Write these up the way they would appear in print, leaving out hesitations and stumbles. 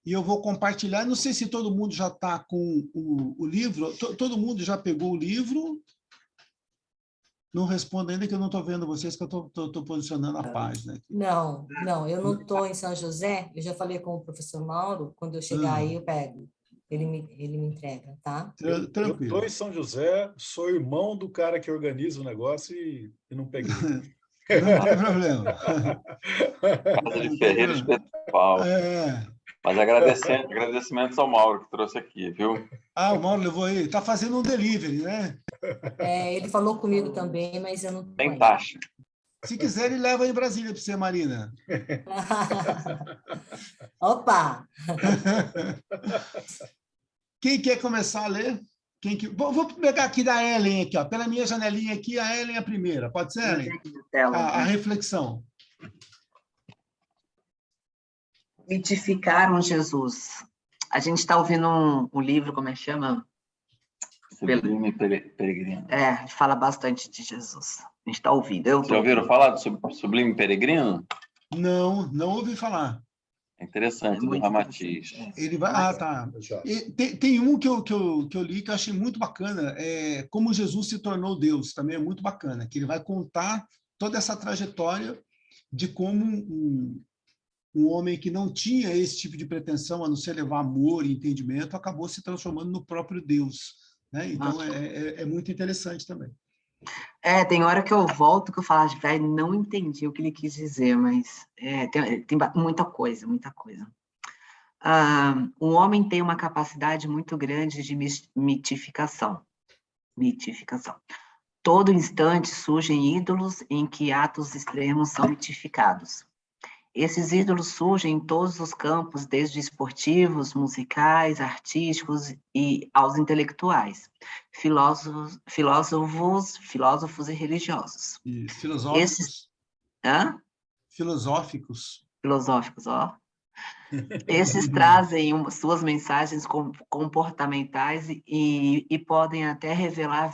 e eu vou compartilhar. Não sei se todo mundo já está com o livro. Todo mundo já pegou o livro? Não respondo ainda, que eu não estou vendo vocês, que eu estou posicionando a página aqui. Não, eu não estou em São José. Eu já falei com o professor Mauro. Quando eu chegar aí, eu pego. Ele me entrega, tá? Eu Tranquilo. estou em São José, sou irmão do cara que organiza o negócio e não peguei. Não tem problema. Casa de Ferreira Espiritual. Mas agradecimentos ao Mauro que trouxe aqui, viu? O Mauro levou aí. Está fazendo um delivery, né? Ele falou comigo também, mas eu não... Tem taxa. Se quiser, ele leva em Brasília para você, Marina. Opa! Quem quer começar a ler? Vou pegar aqui da Ellen, aqui, ó. Pela minha janelinha aqui, a Ellen é a primeira. Pode ser, Ellen? A reflexão. Mitificaram Jesus. A gente está ouvindo um livro, como é que chama? Sublime Peregrino. Fala bastante de Jesus. A gente está ouvindo. Vocês já ouviram falar do Sublime Peregrino? Não ouvi falar. É interessante, do Ramatiz. Ele vai... tá. Tem um que eu li que eu achei muito bacana, Como Jesus se tornou Deus, também é muito bacana, que ele vai contar toda essa trajetória de como um homem que não tinha esse tipo de pretensão, a não ser levar amor e entendimento, acabou se transformando no próprio Deus. Né? Então, é muito interessante também. Tem hora que eu volto que eu falo, velho, não entendi o que ele quis dizer, mas tem muita coisa. Um homem tem uma capacidade muito grande de mitificação. Todo instante surgem ídolos em que atos extremos são mitificados. Esses ídolos surgem em todos os campos, desde esportivos, musicais, artísticos e aos intelectuais, filósofos e religiosos. E filosóficos. Filosóficos, ó. Esses trazem suas mensagens comportamentais e podem até revelar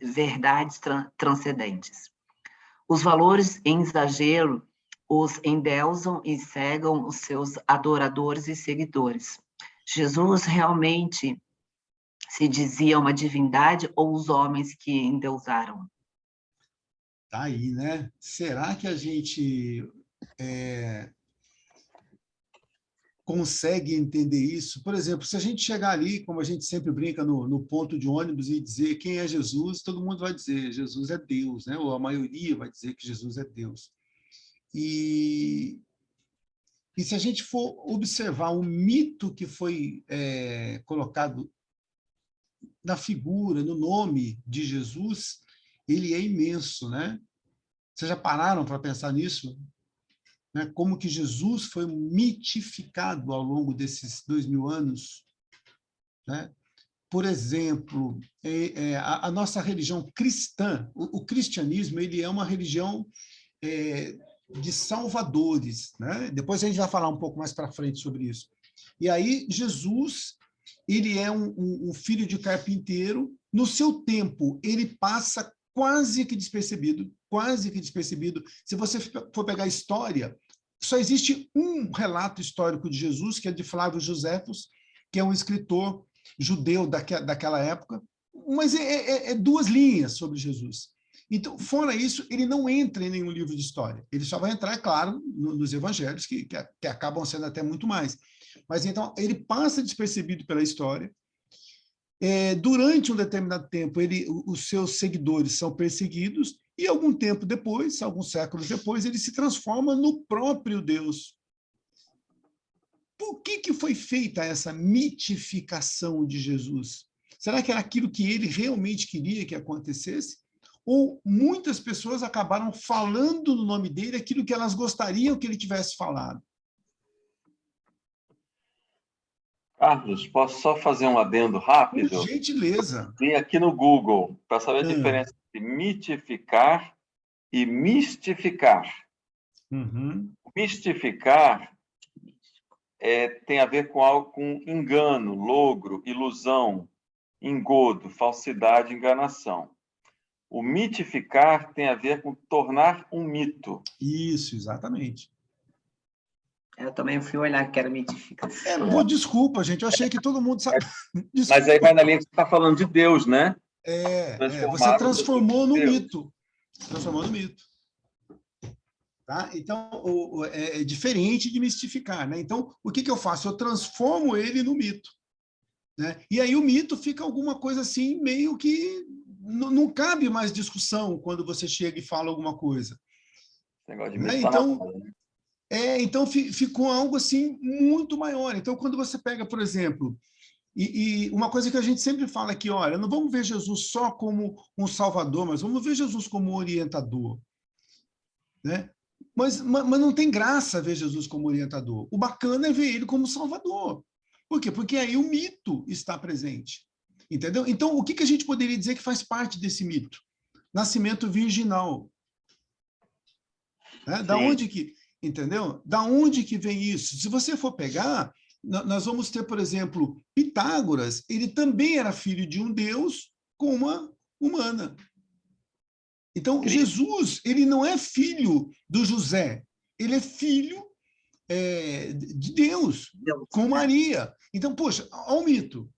verdades transcendentes. Os valores em exagero os endeusam e cegam os seus adoradores e seguidores. Jesus realmente se dizia uma divindade ou os homens que endeusaram? Tá aí, né? Será que a gente consegue entender isso? Por exemplo, se a gente chegar ali, como a gente sempre brinca no ponto de ônibus e dizer quem é Jesus, todo mundo vai dizer Jesus é Deus, né? Ou a maioria vai dizer que Jesus é Deus. E se a gente for observar o mito que foi colocado na figura, no nome de Jesus, ele é imenso, né? Vocês já pararam para pensar nisso? Né? Como que Jesus foi mitificado ao longo desses 2000 anos? Né? Por exemplo, a nossa religião cristã, o cristianismo, ele é uma religião de salvadores, né? Depois a gente vai falar um pouco mais para frente sobre isso. E aí Jesus, ele é um filho de carpinteiro. No seu tempo, ele passa quase que despercebido. Se você for pegar a história, só existe um relato histórico de Jesus, que é de Flávio Joséfos, que é um escritor judeu daquela época, mas é 2 linhas sobre Jesus. Então, fora isso, ele não entra em nenhum livro de história. Ele só vai entrar, é claro, nos evangelhos, que acabam sendo até muito mais. Mas, então, ele passa despercebido pela história. Durante um determinado tempo, os seus seguidores são perseguidos, e algum tempo depois, alguns séculos depois, ele se transforma no próprio Deus. Por que foi feita essa mitificação de Jesus? Será que era aquilo que ele realmente queria que acontecesse? Ou muitas pessoas acabaram falando no nome dele aquilo que elas gostariam que ele tivesse falado? Carlos, posso só fazer um adendo rápido? Por gentileza. Vim aqui no Google para saber a diferença entre mitificar e mistificar. Uhum. Mistificar tem a ver com algo com engano, logro, ilusão, engodo, falsidade, enganação. O mitificar tem a ver com tornar um mito. Isso, exatamente. Eu também fui olhar que era mitificação. Pô, desculpa, gente, eu achei que todo mundo sabe. Mas aí vai na linha que você está falando de Deus, né? Você transformou no mito. Transformou no mito. Tá? Então, é diferente de mistificar, né? Então, o que eu faço? Eu transformo ele no mito. Né? E aí o mito fica alguma coisa assim, meio que não cabe mais discussão quando você chega e fala alguma coisa. Negócio de Né? mito tá na moda, né? Então ficou algo assim muito maior. Então, quando você pega, por exemplo, e uma coisa que a gente sempre fala aqui, olha, não vamos ver Jesus só como um salvador, mas vamos ver Jesus como um orientador. Né? Mas não tem graça ver Jesus como orientador. O bacana é ver ele como salvador. Por quê? Porque aí o mito está presente. Entendeu? Então, o que a gente poderia dizer que faz parte desse mito? Nascimento virginal. Né? Da onde que... Entendeu? Da onde que vem isso? Se você for pegar, nós vamos ter, por exemplo, Pitágoras, ele também era filho de um deus com uma humana. Então, Jesus, ele não é filho do José, ele é filho de Deus, com Maria. Então, poxa, olha o mito.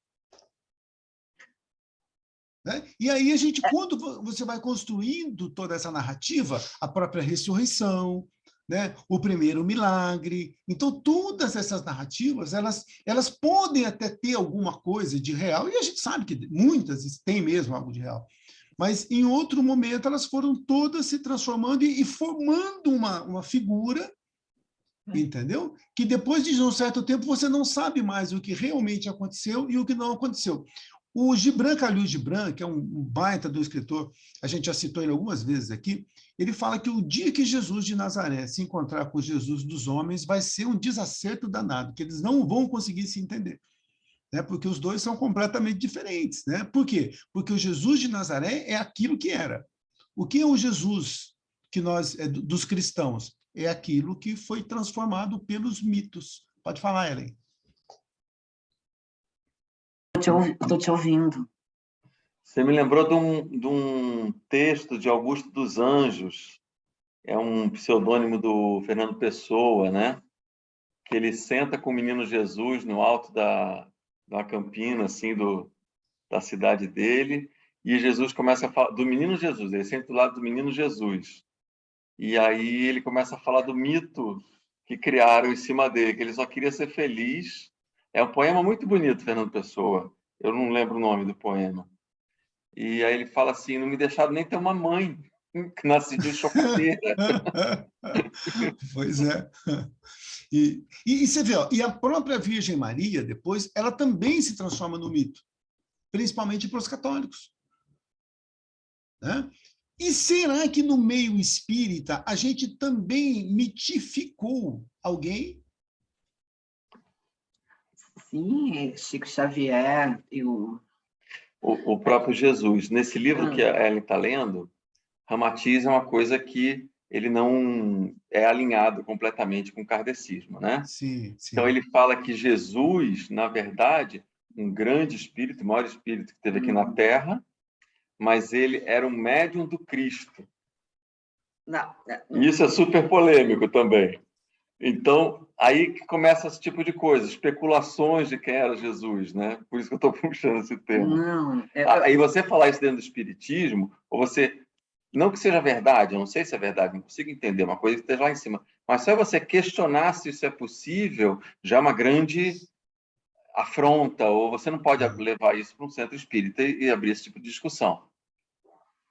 Né? E aí, quando você vai construindo toda essa narrativa, a própria ressurreição, né? O primeiro milagre. Então, todas essas narrativas, elas podem até ter alguma coisa de real, e a gente sabe que muitas têm mesmo algo de real. Mas, em outro momento, elas foram todas se transformando e formando uma figura, entendeu? Que depois de um certo tempo, você não sabe mais o que realmente aconteceu e o que não aconteceu. O Gibran Khalil Gibran, que é um baita do escritor, a gente já citou ele algumas vezes aqui, ele fala que o dia que Jesus de Nazaré se encontrar com Jesus dos homens vai ser um desacerto danado, que eles não vão conseguir se entender. Né? Porque os dois são completamente diferentes. Né? Por quê? Porque o Jesus de Nazaré é aquilo que era. O que é o Jesus que dos cristãos? É aquilo que foi transformado pelos mitos. Pode falar, Ellen. Estou te ouvindo. Você me lembrou de um texto de Augusto dos Anjos, é um pseudônimo do Fernando Pessoa, né? Que ele senta com o menino Jesus no alto da campina, assim, da cidade dele, e Jesus começa a falar do menino Jesus, ele senta do lado do menino Jesus. E aí ele começa a falar do mito que criaram em cima dele, que ele só queria ser feliz. É um poema muito bonito, Fernando Pessoa. Eu não lembro o nome do poema. E aí ele fala assim, não me deixaram nem ter uma mãe, que nasci de chocadeira. Pois é. E você vê, ó, e a própria Virgem Maria, depois, ela também se transforma no mito, principalmente para os católicos. Né? E será que no meio espírita a gente também mitificou alguém? Sim, Chico Xavier e o próprio Jesus. Nesse livro que a Ellen está lendo, Ramatiz é uma coisa que ele não é alinhado completamente com o kardecismo, né? Sim. Então ele fala que Jesus, na verdade, um grande espírito, o maior espírito que teve aqui na Terra, mas ele era um médium do Cristo. Não. Isso é super polêmico também. Então, aí que começa esse tipo de coisa, especulações de quem era Jesus, né? Por isso que eu estou puxando esse tema. Aí você falar isso dentro do espiritismo, ou você... Não que seja verdade, eu não sei se é verdade, não consigo entender, uma coisa que esteja lá em cima. Mas só você questionar se isso é possível, já é uma grande afronta, ou você não pode levar isso para um centro espírita e abrir esse tipo de discussão.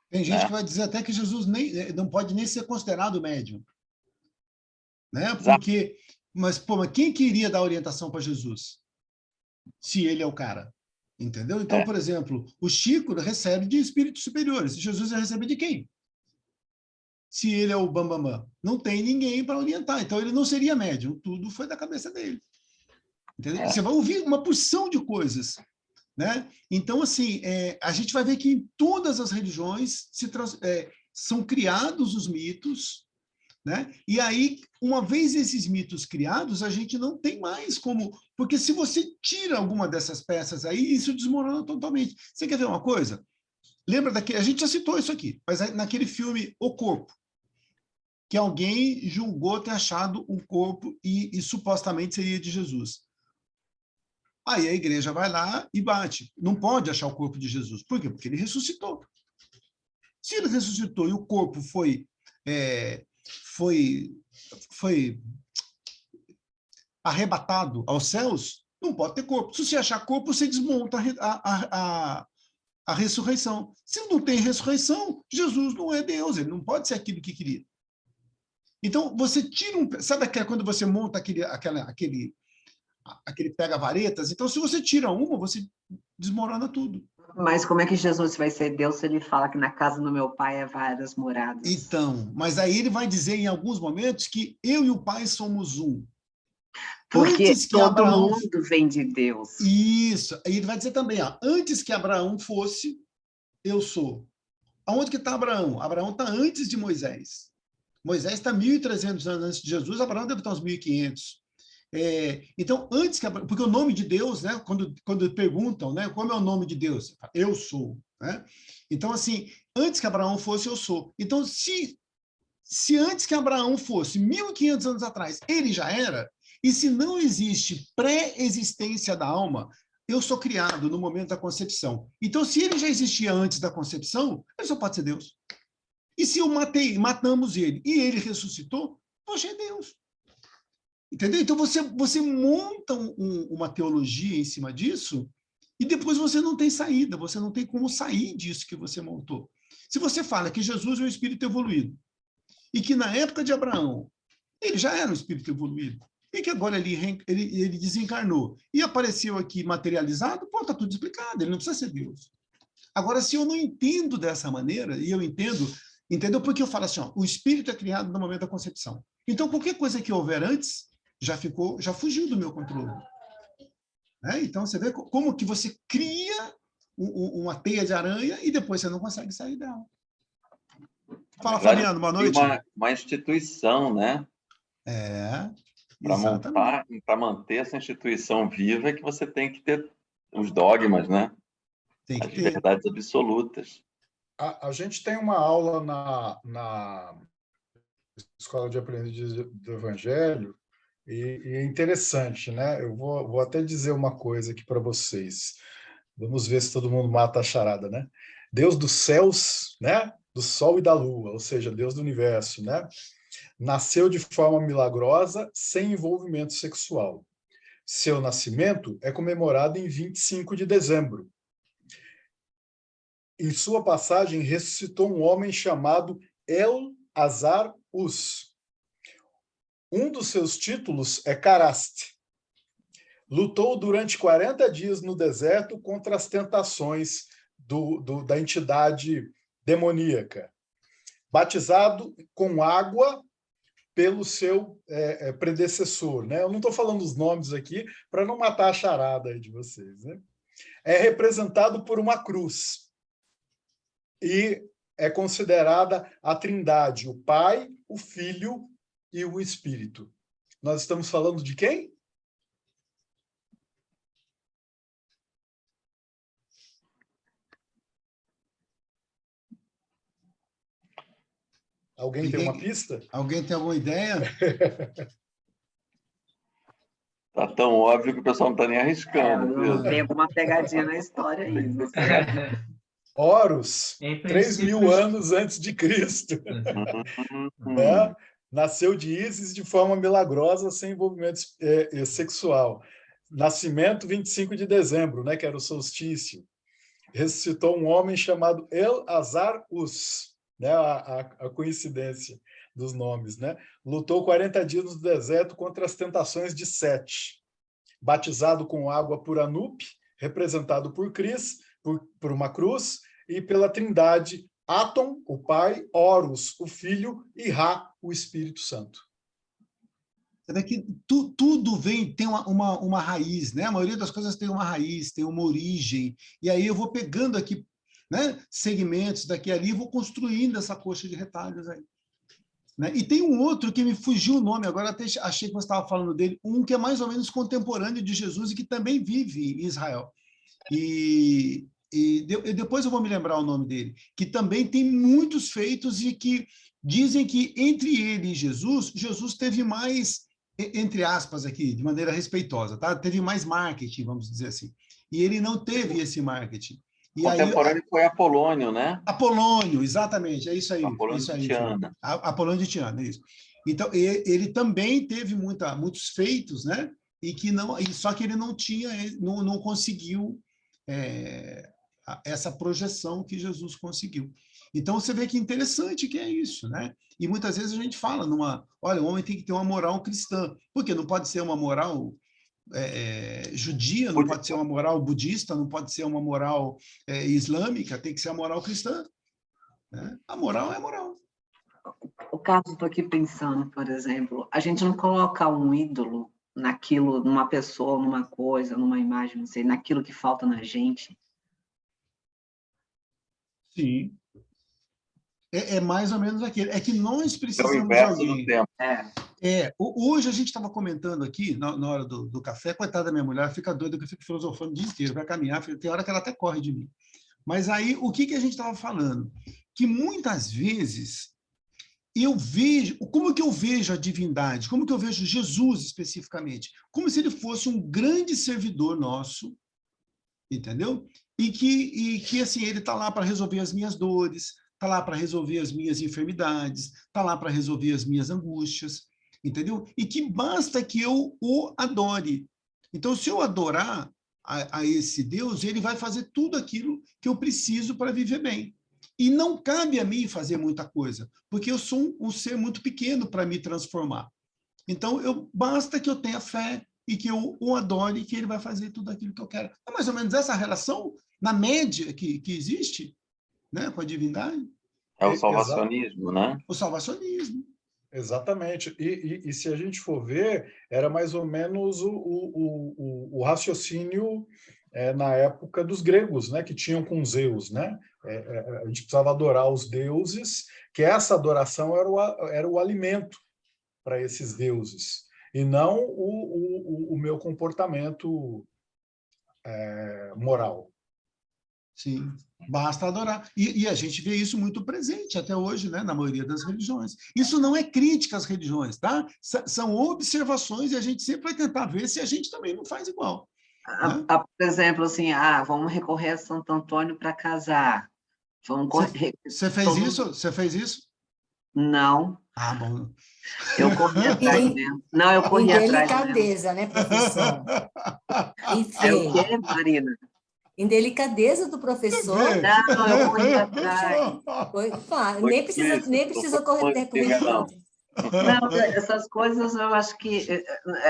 Tem gente que vai dizer até que Jesus não pode nem ser considerado médium. Né? Porque, mas quem queria dar orientação para Jesus? Se ele é o cara. Entendeu? Então, por exemplo, o Chico recebe de espíritos superiores. Jesus recebe de quem? Se ele é o bambambam. Não tem ninguém para orientar. Então, ele não seria médium. Tudo foi da cabeça dele. Entendeu? Você vai ouvir uma porção de coisas. Né? Então, assim, a gente vai ver que em todas as religiões são criados os mitos, né? E aí, uma vez esses mitos criados, a gente não tem mais como... Porque se você tira alguma dessas peças aí, isso desmorona totalmente. Você quer ver uma coisa? Lembra daquele... A gente já citou isso aqui, mas naquele filme O Corpo. que alguém julgou ter achado um corpo e supostamente seria de Jesus. Aí a igreja vai lá e bate. Não pode achar o corpo de Jesus. Por quê? Porque ele ressuscitou. Se ele ressuscitou e o corpo foi arrebatado aos céus, não pode ter corpo. Se você achar corpo, você desmonta a ressurreição. Se não tem ressurreição, Jesus não é Deus, ele não pode ser aquilo que queria. Então, você tira sabe quando você monta aquele pega-varetas? Então, se você tira uma, você desmorona tudo. Mas como é que Jesus vai ser Deus se ele fala que na casa do meu pai há várias moradas? Então, mas aí ele vai dizer em alguns momentos que eu e o Pai somos um. Porque Antes que todo Abraão... mundo vem de Deus. Isso. Aí ele vai dizer também, antes que Abraão fosse, eu sou. Aonde que está Abraão? Abraão está antes de Moisés. Moisés está 1.300 anos antes de Jesus, Abraão deve estar uns 1.500. Então, antes que... Porque o nome de Deus, né, quando perguntam, né, como é o nome de Deus? Eu sou. Né? Então, assim, antes que Abraão fosse, eu sou. Então, se antes que Abraão fosse, 1.500 anos atrás, ele já era, e se não existe pré-existência da alma, eu sou criado no momento da concepção. Então, se ele já existia antes da concepção, ele só pode ser Deus. E se eu matamos ele, e ele ressuscitou, poxa, é Deus. Entendeu? Então, você monta uma teologia em cima disso, e depois você não tem saída, você não tem como sair disso que você montou. Se você fala que Jesus é um espírito evoluído, e que na época de Abraão, ele já era um espírito evoluído, e que agora ele desencarnou, e apareceu aqui materializado, pô, está tudo explicado, ele não precisa ser Deus. Agora, se eu não entendo dessa maneira, e eu entendeu? Porque eu falo assim, o espírito é criado no momento da concepção. Então, qualquer coisa que houver antes, já fugiu do meu controle. Então, você vê como que você cria uma teia de aranha e depois você não consegue sair dela. Fala, Fabiano, boa noite. Uma instituição, né? Exatamente. Para manter essa instituição viva é que você tem que ter os dogmas, né? Tem que as ter. Verdades absolutas. A gente tem uma aula na Escola de Aprendiz do Evangelho, e é interessante, né? Eu vou até dizer uma coisa aqui para vocês. Vamos ver se todo mundo mata a charada, né? Deus dos céus, né? Do sol e da lua, ou seja, Deus do universo, né? Nasceu de forma milagrosa, sem envolvimento sexual. Seu nascimento é comemorado em 25 de dezembro. Em sua passagem, ressuscitou um homem chamado El-Azar-Us. Um dos seus títulos é Caraste. Lutou durante 40 dias no deserto contra as tentações da entidade demoníaca. Batizado com água pelo seu predecessor. Né? Eu não estou falando os nomes aqui para não matar a charada aí de vocês. Né? É representado por uma cruz. E é considerada a Trindade, o Pai, o Filho e o Espírito. Nós estamos falando de quem? Alguém tem uma pista? Alguém tem alguma ideia? Tá tão óbvio que o pessoal não está nem arriscando. Tem alguma pegadinha na história aí. Horus, 3.000 anos antes de Cristo. Né? Nasceu de Ísis de forma milagrosa, sem envolvimento sexual. Nascimento 25 de dezembro, né, que era o solstício. Ressuscitou um homem chamado El-Azar-Us, né, a coincidência dos nomes. Né? Lutou 40 dias no deserto contra as tentações de Sete. Batizado com água por Anup, representado por Cris, por uma cruz, e pela Trindade, Atom, o Pai, Horus, o Filho, e Ra, o Espírito Santo. É que tudo tem uma raiz, né? A maioria das coisas tem uma raiz, tem uma origem, e aí eu vou pegando aqui, né, segmentos daqui e ali e vou construindo essa coxa de retalhos aí. Né? E tem um outro que me fugiu o nome, agora até achei que você estava falando dele, um que é mais ou menos contemporâneo de Jesus e que também vive em Israel. E depois eu vou me lembrar o nome dele, que também tem muitos feitos e que Dizem que entre ele e Jesus, Jesus teve mais, entre aspas aqui, de maneira respeitosa, tá? Teve mais marketing, vamos dizer assim. E ele não teve esse marketing. E contemporâneo aí, foi Apolônio, né? Apolônio, exatamente, é isso aí. Apolônio Isso de aí, Tiana. Apolônio de Tiana, isso. Então, ele também teve muitos feitos, né? E que não, só que ele não tinha, não conseguiu essa projeção que Jesus conseguiu. Então, você vê que interessante que é isso, né? E muitas vezes a gente fala olha, o homem tem que ter uma moral cristã, porque não pode ser uma moral judia, não pode ser uma moral budista, não pode ser uma moral islâmica, tem que ser a moral cristã. Né? A moral é a moral. O Carlos, estou aqui pensando, por exemplo, a gente não coloca um ídolo naquilo, numa pessoa, numa coisa, numa imagem, não sei, naquilo que falta na gente. Sim. É mais ou menos aquilo. É que nós precisamos de inverso alguém. do tempo. Hoje a gente estava comentando aqui, na hora do café, coitada da minha mulher, fica doida que eu fico filosofando o dia inteiro, vai caminhar, tem hora que ela até corre de mim. Mas aí, o que a gente estava falando? Que muitas vezes eu vejo, como que eu vejo a divindade? Como que eu vejo Jesus especificamente? Como se ele fosse um grande servidor nosso, entendeu? E que assim, ele está lá para resolver as minhas dores, está lá para resolver as minhas enfermidades, está lá para resolver as minhas angústias, entendeu? E que basta que eu o adore. Então, se eu adorar a esse Deus, ele vai fazer tudo aquilo que eu preciso para viver bem. E não cabe a mim fazer muita coisa, porque eu sou um ser muito pequeno para me transformar. Então, basta que eu tenha fé e que eu o adore e que ele vai fazer tudo aquilo que eu quero. É mais ou menos essa relação, na média, que existe, né, com a divindade. É o salvacionismo, né? O salvacionismo. Exatamente. E se a gente for ver, era mais ou menos o raciocínio na época dos gregos, né, que tinham com Zeus, né? A gente precisava adorar os deuses, que essa adoração era o alimento para esses deuses, e não o meu comportamento moral. Sim, basta adorar. E a gente vê isso muito presente até hoje, né, na maioria das religiões. Isso não é crítica às religiões, tá? São observações e a gente sempre vai tentar ver se a gente também não faz igual. Né? Por exemplo, assim, vamos recorrer a Santo Antônio para casar. Você fez isso? Você fez isso? Não. Ah, bom. Eu corri atrás mesmo. Não, eu corri atrás mesmo. Indelicadeza, né, professor? É o quê, Marina? Indelicadeza do professor. Não, eu corri atrás. Nem precisa correr tempo. Não, essas coisas eu acho que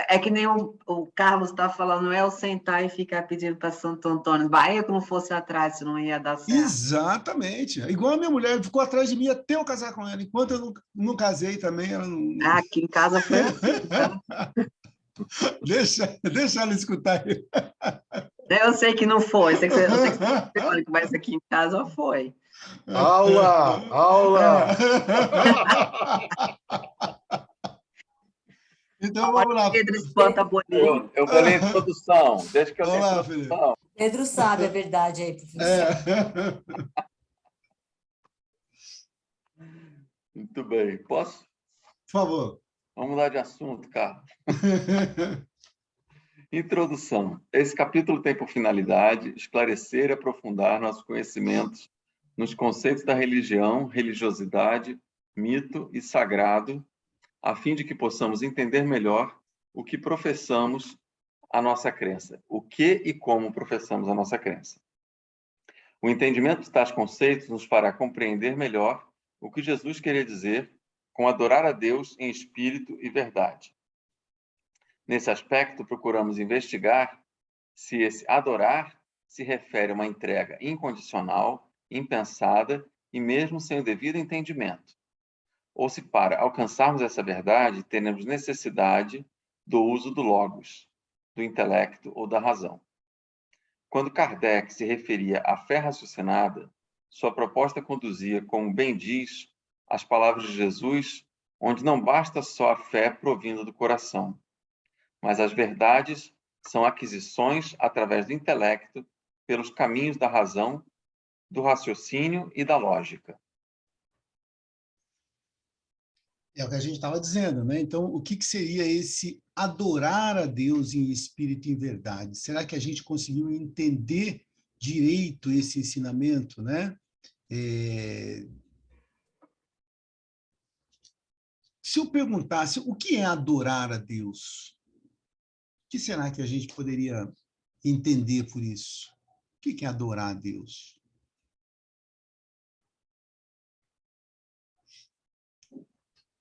é que nem o Carlos está falando, não é eu sentar e ficar pedindo para Santo Antônio. Vai eu que não fosse atrás, não ia dar certo. Exatamente. Igual a minha mulher ficou atrás de mim até eu casar com ela. Enquanto eu não casei também, ela não. Aqui em casa foi assim, tá? Deixa ela escutar aí. Eu sei que não foi, eu sei que você mas aqui em casa foi. Aula! Então, vamos lá. Pedro espanta bolinho. Eu vou ler a introdução. Deixa que eu Vamos leia lá, a introdução. Pedro sabe a verdade aí, professor. Muito bem. Posso? Por favor. Vamos mudar de assunto, Carlos. Introdução. Esse capítulo tem por finalidade esclarecer e aprofundar nossos conhecimentos nos conceitos da religião, religiosidade, mito e sagrado, a fim de que possamos entender melhor o que professamos a nossa crença, o que e como professamos a nossa crença. O entendimento de tais conceitos nos fará compreender melhor o que Jesus queria dizer com adorar a Deus em espírito e verdade. Nesse aspecto, procuramos investigar se esse adorar se refere a uma entrega incondicional, impensada e mesmo sem o devido entendimento, ou se para alcançarmos essa verdade teremos necessidade do uso do logos, do intelecto ou da razão. Quando Kardec se referia à fé raciocinada, sua proposta conduzia, como bem diz, as palavras de Jesus, onde não basta só a fé provinda do coração, mas as verdades são aquisições através do intelecto, pelos caminhos da razão, do raciocínio e da lógica. É o que a gente estava dizendo, né? Então, o que seria esse adorar a Deus em espírito e em verdade? Será que a gente conseguiu entender direito esse ensinamento, né? Se eu perguntasse o que é adorar a Deus, o que será que a gente poderia entender por isso? O que é adorar a Deus?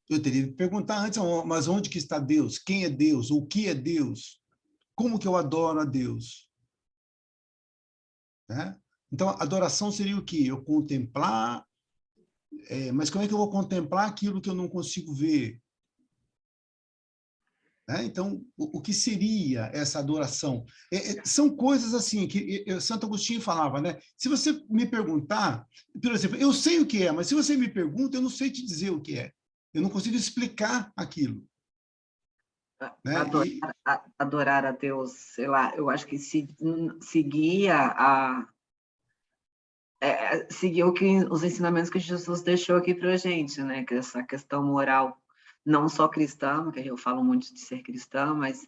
Eu teria que perguntar antes, mas onde que está Deus? Quem é Deus? O que é Deus? Como que eu adoro a Deus? Né? Então, adoração seria o quê? Eu contemplar, mas como é que eu vou contemplar aquilo que eu não consigo ver? Né? Então, o que seria essa adoração? São coisas assim que Santo Agostinho falava, né? Se você me perguntar, por exemplo, eu sei o que é, mas se você me pergunta, eu não sei te dizer o que é. Eu não consigo explicar aquilo. Né? Adorar a Deus, sei lá, eu acho que seguir os ensinamentos que Jesus deixou aqui para a gente, né? Que essa questão moral, não só cristã, que eu falo muito de ser cristã, mas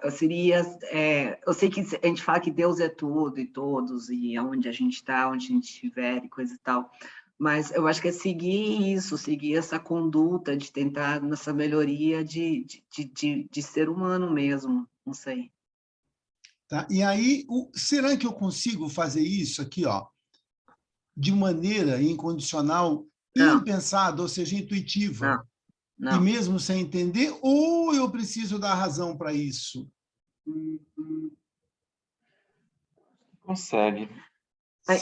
eu sei que a gente fala que Deus é tudo e todos, e onde a gente está, onde a gente estiver, e coisa e tal, mas eu acho que é seguir isso, seguir essa conduta de tentar nessa melhoria de ser humano mesmo, não sei. Tá? E aí, será que eu consigo fazer isso aqui, ó, de maneira incondicional, impensada, ou seja, intuitiva, não. e mesmo sem entender, ou eu preciso dar razão para isso? Consegue.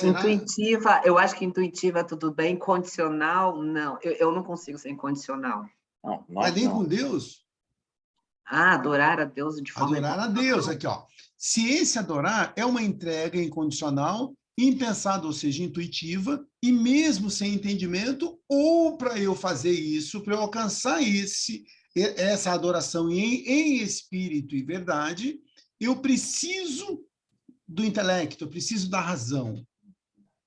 Intuitiva, eu acho que intuitiva tudo bem, condicional, não. Eu não consigo ser incondicional. Não, mas nem com Deus? Adorar a Deus de forma adorar a Deus, aqui, ó. Se esse adorar é uma entrega incondicional, impensada, ou seja, intuitiva, e mesmo sem entendimento, ou para eu fazer isso, para eu alcançar essa adoração em espírito e verdade, eu preciso do intelecto, eu preciso da razão.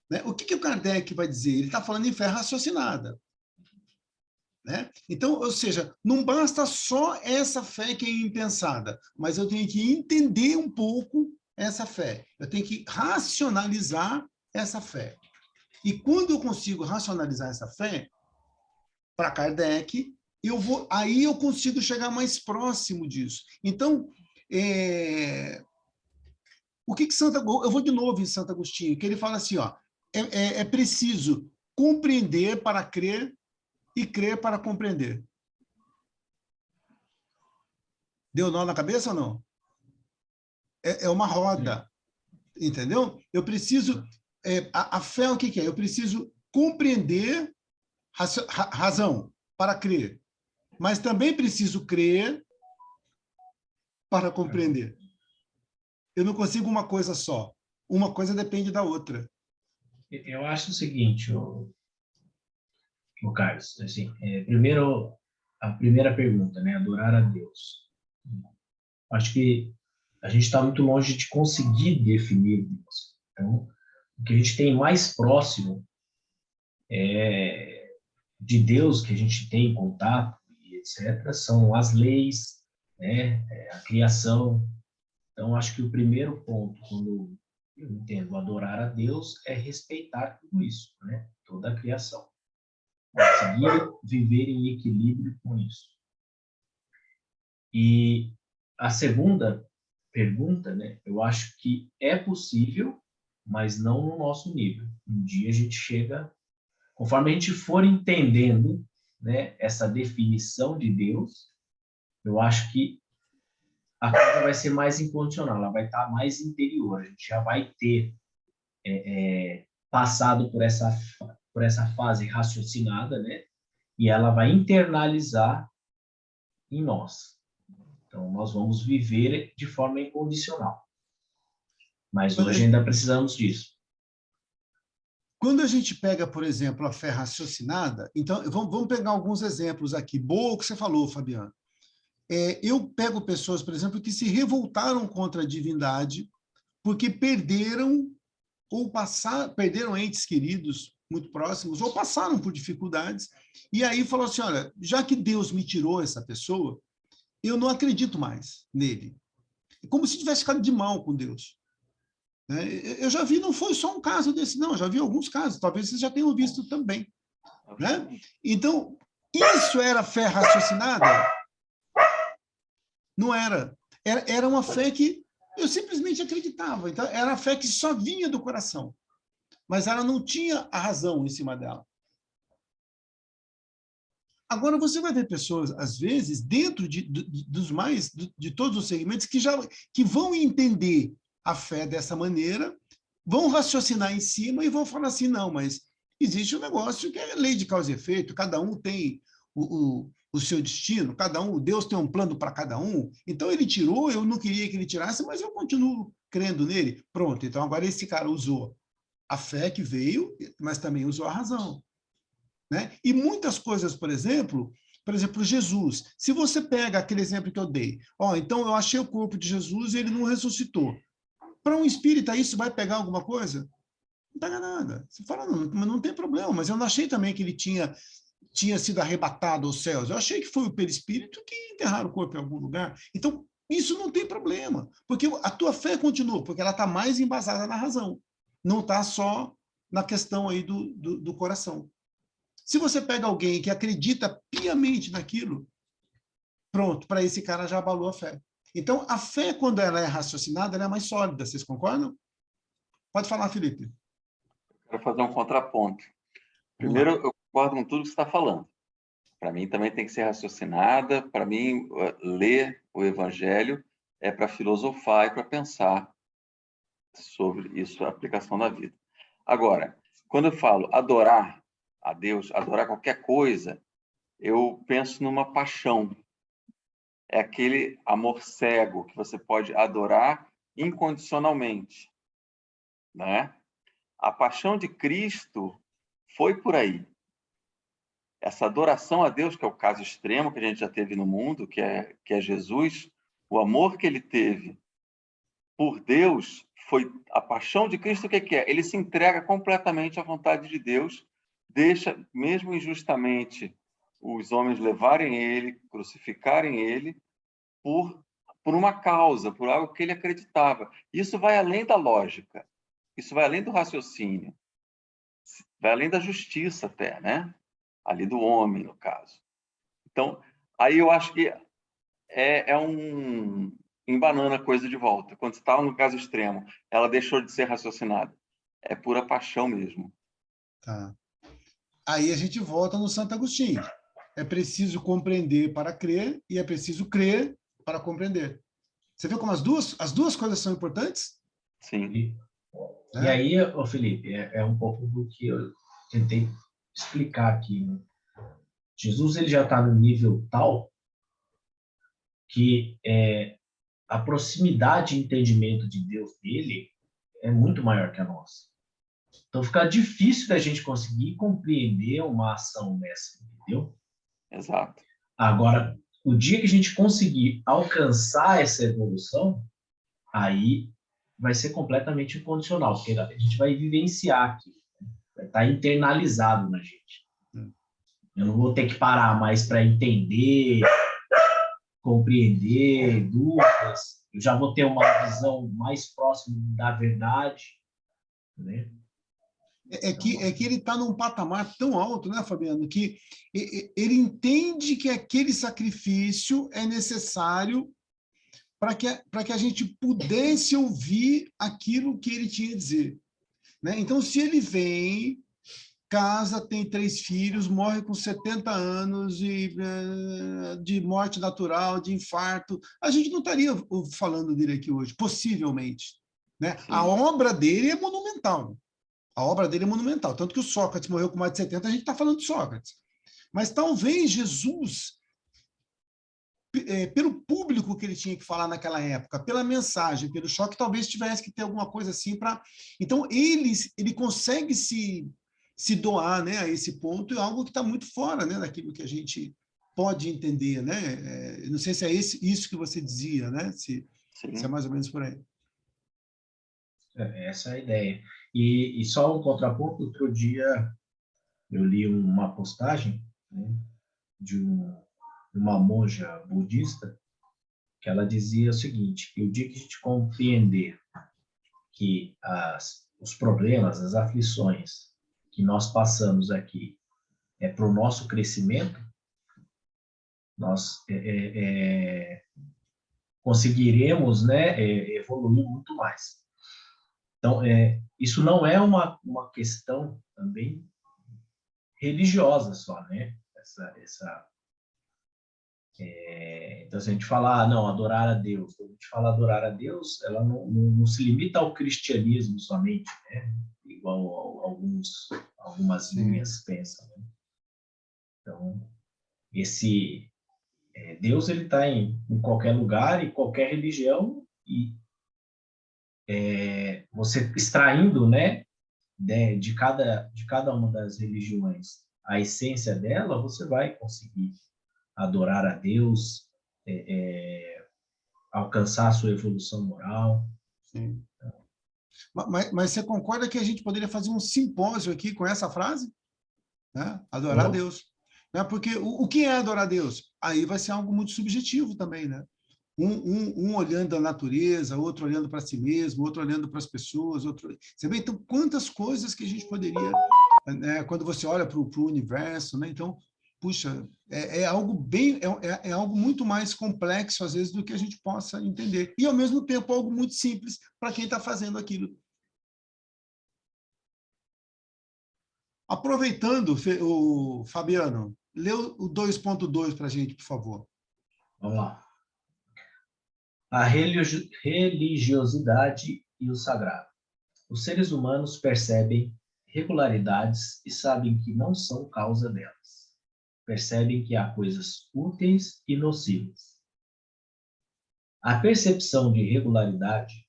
Né? O que o Kardec vai dizer? Ele está falando em fé raciocinada. Né? Então, ou seja, não basta só essa fé que é impensada, mas eu tenho que entender um pouco essa fé. Eu tenho que racionalizar essa fé. E quando eu consigo racionalizar essa fé, para Kardec, aí eu consigo chegar mais próximo disso. Então, o que Santo Agostinho... Eu vou de novo em Santo Agostinho, que ele fala assim, ó, é preciso compreender para crer e crer para compreender. Deu nó na cabeça ou não? É uma roda, entendeu? Eu preciso... a fé, o que é? Eu preciso compreender razão para crer, mas também preciso crer para compreender. Eu não consigo uma coisa só. Uma coisa depende da outra. Eu acho o seguinte, o Carlos, assim, primeiro, a primeira pergunta, né, adorar a Deus. Acho que a gente está muito longe de conseguir definir Deus. Então, o que a gente tem mais próximo de Deus, que a gente tem em contato, e etc., são as leis, né, a criação. Então, acho que o primeiro ponto, quando eu entendo adorar a Deus, é respeitar tudo isso, né, toda a criação. Conseguir viver em equilíbrio com isso. E a segunda pergunta, né, eu acho que é possível, mas não no nosso nível. Um dia a gente chega, conforme a gente for entendendo, né, essa definição de Deus, eu acho que a coisa vai ser mais incondicional, ela vai estar mais interior, a gente já vai ter passado por essa fase raciocinada, né, e ela vai internalizar em nós. Então, nós vamos viver de forma incondicional. Mas hoje ainda precisamos disso. Quando a gente pega, por exemplo, a fé raciocinada, então, vamos pegar alguns exemplos aqui. Boa o que você falou, Fabiano. Eu pego pessoas, por exemplo, que se revoltaram contra a divindade porque perderam entes queridos, muito próximos, ou passaram por dificuldades, e aí falou assim, olha, já que Deus me tirou essa pessoa, eu não acredito mais nele. É como se tivesse ficado de mal com Deus. Eu já vi, não foi só um caso desse, não, eu já vi alguns casos, talvez vocês já tenham visto também. Né? Então, isso era fé raciocinada? Não era. Era uma fé que eu simplesmente acreditava. Então, era a fé que só vinha do coração. Mas ela não tinha a razão em cima dela. Agora, você vai ver pessoas, às vezes, dentro de todos os segmentos, que vão entender a fé dessa maneira, vão raciocinar em cima e vão falar assim, não, mas existe um negócio que é lei de causa e efeito, cada um tem o seu destino, Deus tem um plano para cada um, então ele tirou, eu não queria que ele tirasse, mas eu continuo crendo nele. Pronto, então agora esse cara usou a fé que veio, mas também usou a razão. Né? E muitas coisas, por exemplo, Jesus. Se você pega aquele exemplo que eu dei, então eu achei o corpo de Jesus e ele não ressuscitou. Para um espírita, isso vai pegar alguma coisa? Não pega nada. Você fala, não tem problema, mas eu não achei também que ele tinha sido arrebatado aos céus. Eu achei que foi o perispírito que enterraram o corpo em algum lugar. Então, isso não tem problema, porque a tua fé continua, porque ela está mais embasada na razão. Não está só na questão aí do coração. Se você pega alguém que acredita piamente naquilo, pronto, para esse cara já abalou a fé. Então, a fé, quando ela é raciocinada, ela é mais sólida. Vocês concordam? Pode falar, Felipe. Quero fazer um contraponto. Primeiro, eu concordo com tudo que você está falando. Para mim, também tem que ser raciocinada. Para mim, ler o Evangelho é para filosofar e para pensar sobre isso, a aplicação na vida. Agora, quando eu falo adorar a Deus, adorar qualquer coisa, eu penso numa paixão. É aquele amor cego que você pode adorar incondicionalmente, né? A paixão de Cristo foi por aí. Essa adoração a Deus, que é o caso extremo que a gente já teve no mundo, que é Jesus, o amor que ele teve por Deus foi a paixão de Cristo. O que é? Ele se entrega completamente à vontade de Deus, deixa, mesmo injustamente, os homens levarem ele, crucificarem ele, por uma causa, por algo que ele acreditava. Isso vai além da lógica, isso vai além do raciocínio, vai além da justiça até, né? Ali do homem, no caso. Então, aí eu acho que é um embanana coisa de volta. Quando você está no caso extremo, ela deixou de ser raciocinada. É pura paixão mesmo. Tá. Aí a gente volta no Santo Agostinho. É preciso compreender para crer e é preciso crer para compreender. Você vê como as duas coisas são importantes? Sim. E aí, Felipe, é um pouco do que eu tentei explicar aqui. Né? Jesus ele já está no nível tal que a proximidade e entendimento de Deus dele é muito maior que a nossa. Então fica difícil da gente conseguir compreender uma ação dessa, entendeu? Exato. Agora, o dia que a gente conseguir alcançar essa evolução, aí vai ser completamente incondicional, porque a gente vai vivenciar aqui, né? Vai estar internalizado na gente. Eu não vou ter que parar mais para entender, compreender, dúvidas. Eu já vou ter uma visão mais próxima da verdade, né? É que ele está num patamar tão alto, né, Fabiano, que ele entende que aquele sacrifício é necessário para que a gente pudesse ouvir aquilo que ele tinha a dizer. Né? Então, se ele vem, casa, tem 3 filhos, morre com 70 anos de morte natural, de infarto, a gente não estaria falando dele aqui hoje, possivelmente. Né? A obra dele é monumental. A obra dele é monumental. Tanto que o Sócrates morreu com mais de 70, a gente está falando de Sócrates. Mas talvez Jesus, pelo público que ele tinha que falar naquela época, pela mensagem, pelo choque, talvez tivesse que ter alguma coisa assim para... Então, ele consegue se doar, né, a esse ponto, é algo que está muito fora, né, daquilo que a gente pode entender. Né? Não sei se é isso que você dizia, né? Se é mais ou menos por aí. Essa é a ideia. E só um contraponto, outro dia eu li uma postagem, né, de uma monja budista, que ela dizia o seguinte, que o dia que a gente compreender que os problemas, as aflições que nós passamos aqui é para o nosso crescimento, nós conseguiremos, né, evoluir muito mais. Então, isso não é uma questão também religiosa só, né? Então, se a gente falar, não, adorar a Deus, quando a gente fala adorar a Deus, ela não se limita ao cristianismo somente, né? Igual algumas linhas pensam. Né? Então, Deus, ele está em qualquer lugar, em qualquer religião, e você extraindo, né, de cada uma das religiões a essência dela, você vai conseguir adorar a Deus, alcançar a sua evolução moral. Sim. Mas você concorda que a gente poderia fazer um simpósio aqui com essa frase? Né? Adorar a Deus. Né? Porque o que é adorar a Deus? Aí vai ser algo muito subjetivo também, né? Um olhando a natureza, outro olhando para si mesmo, outro olhando para as pessoas, outro... Você vê, então, quantas coisas que a gente poderia... Né? Quando você olha para o universo, né? Então, puxa, é algo bem... É algo muito mais complexo, às vezes, do que a gente possa entender. E, ao mesmo tempo, algo muito simples para quem está fazendo aquilo. Aproveitando, o Fabiano, lê o 2.2 para a gente, por favor. Vamos lá. A religiosidade e o sagrado. Os seres humanos percebem regularidades e sabem que não são causa delas. Percebem que há coisas úteis e nocivas. A percepção de regularidade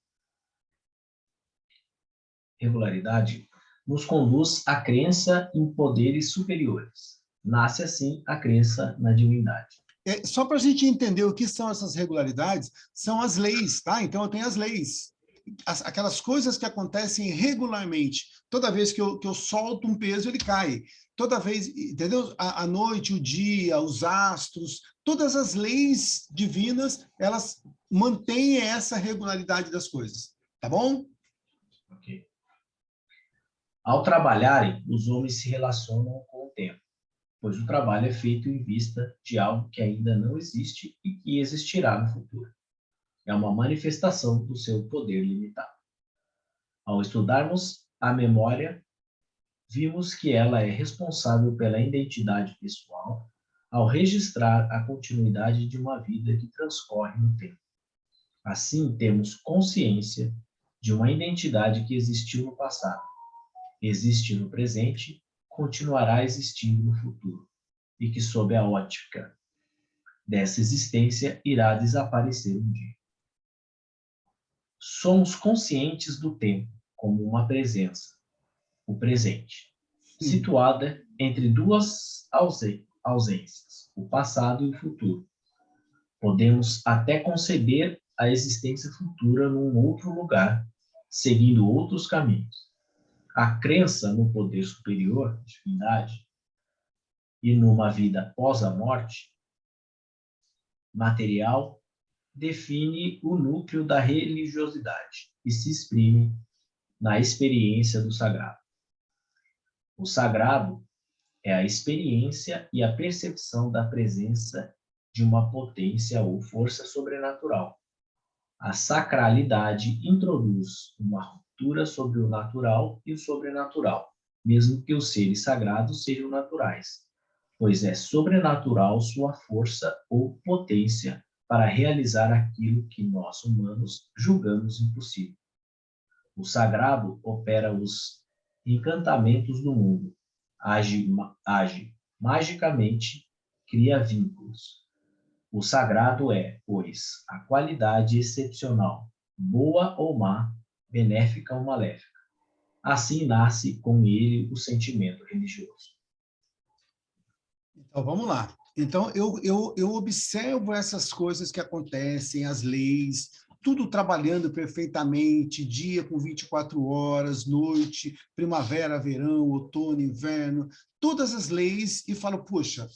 nos conduz à crença em poderes superiores. Nasce assim a crença na divindade. Só para a gente entender o que são essas regularidades, são as leis, tá? Então, eu tenho as leis. Aquelas coisas que acontecem regularmente. Toda vez que eu solto um peso, ele cai. Toda vez, entendeu? A noite, o dia, os astros, todas as leis divinas, elas mantêm essa regularidade das coisas. Tá bom? Ok. Ao trabalharem, os homens se relacionam com o tempo, pois o trabalho é feito em vista de algo que ainda não existe e que existirá no futuro. É uma manifestação do seu poder limitado. Ao estudarmos a memória, vimos que ela é responsável pela identidade pessoal ao registrar a continuidade de uma vida que transcorre no tempo. Assim, temos consciência de uma identidade que existiu no passado, existe no presente, continuará existindo no futuro, e que, sob a ótica dessa existência, irá desaparecer um dia. Somos conscientes do tempo como uma presença, o presente, situada entre duas ausências, o passado e o futuro. Podemos até conceber a existência futura num outro lugar, seguindo outros caminhos. A crença no poder superior, divindade, e numa vida pós a morte material, define o núcleo da religiosidade e se exprime na experiência do sagrado. O sagrado é a experiência e a percepção da presença de uma potência ou força sobrenatural. A sacralidade introduz uma ruptura sobre o natural e o sobrenatural, mesmo que os seres sagrados sejam naturais, pois é sobrenatural sua força ou potência para realizar aquilo que nós humanos julgamos impossível. O sagrado opera os encantamentos do mundo, age magicamente, cria vínculos. O sagrado é, pois, a qualidade excepcional, boa ou má, benéfica ou maléfica. Assim nasce com ele o sentimento religioso. Então, vamos lá. Então, eu observo essas coisas que acontecem, as leis, tudo trabalhando perfeitamente, dia com 24 horas, noite, primavera, verão, outono, inverno, todas as leis, e falo, poxa,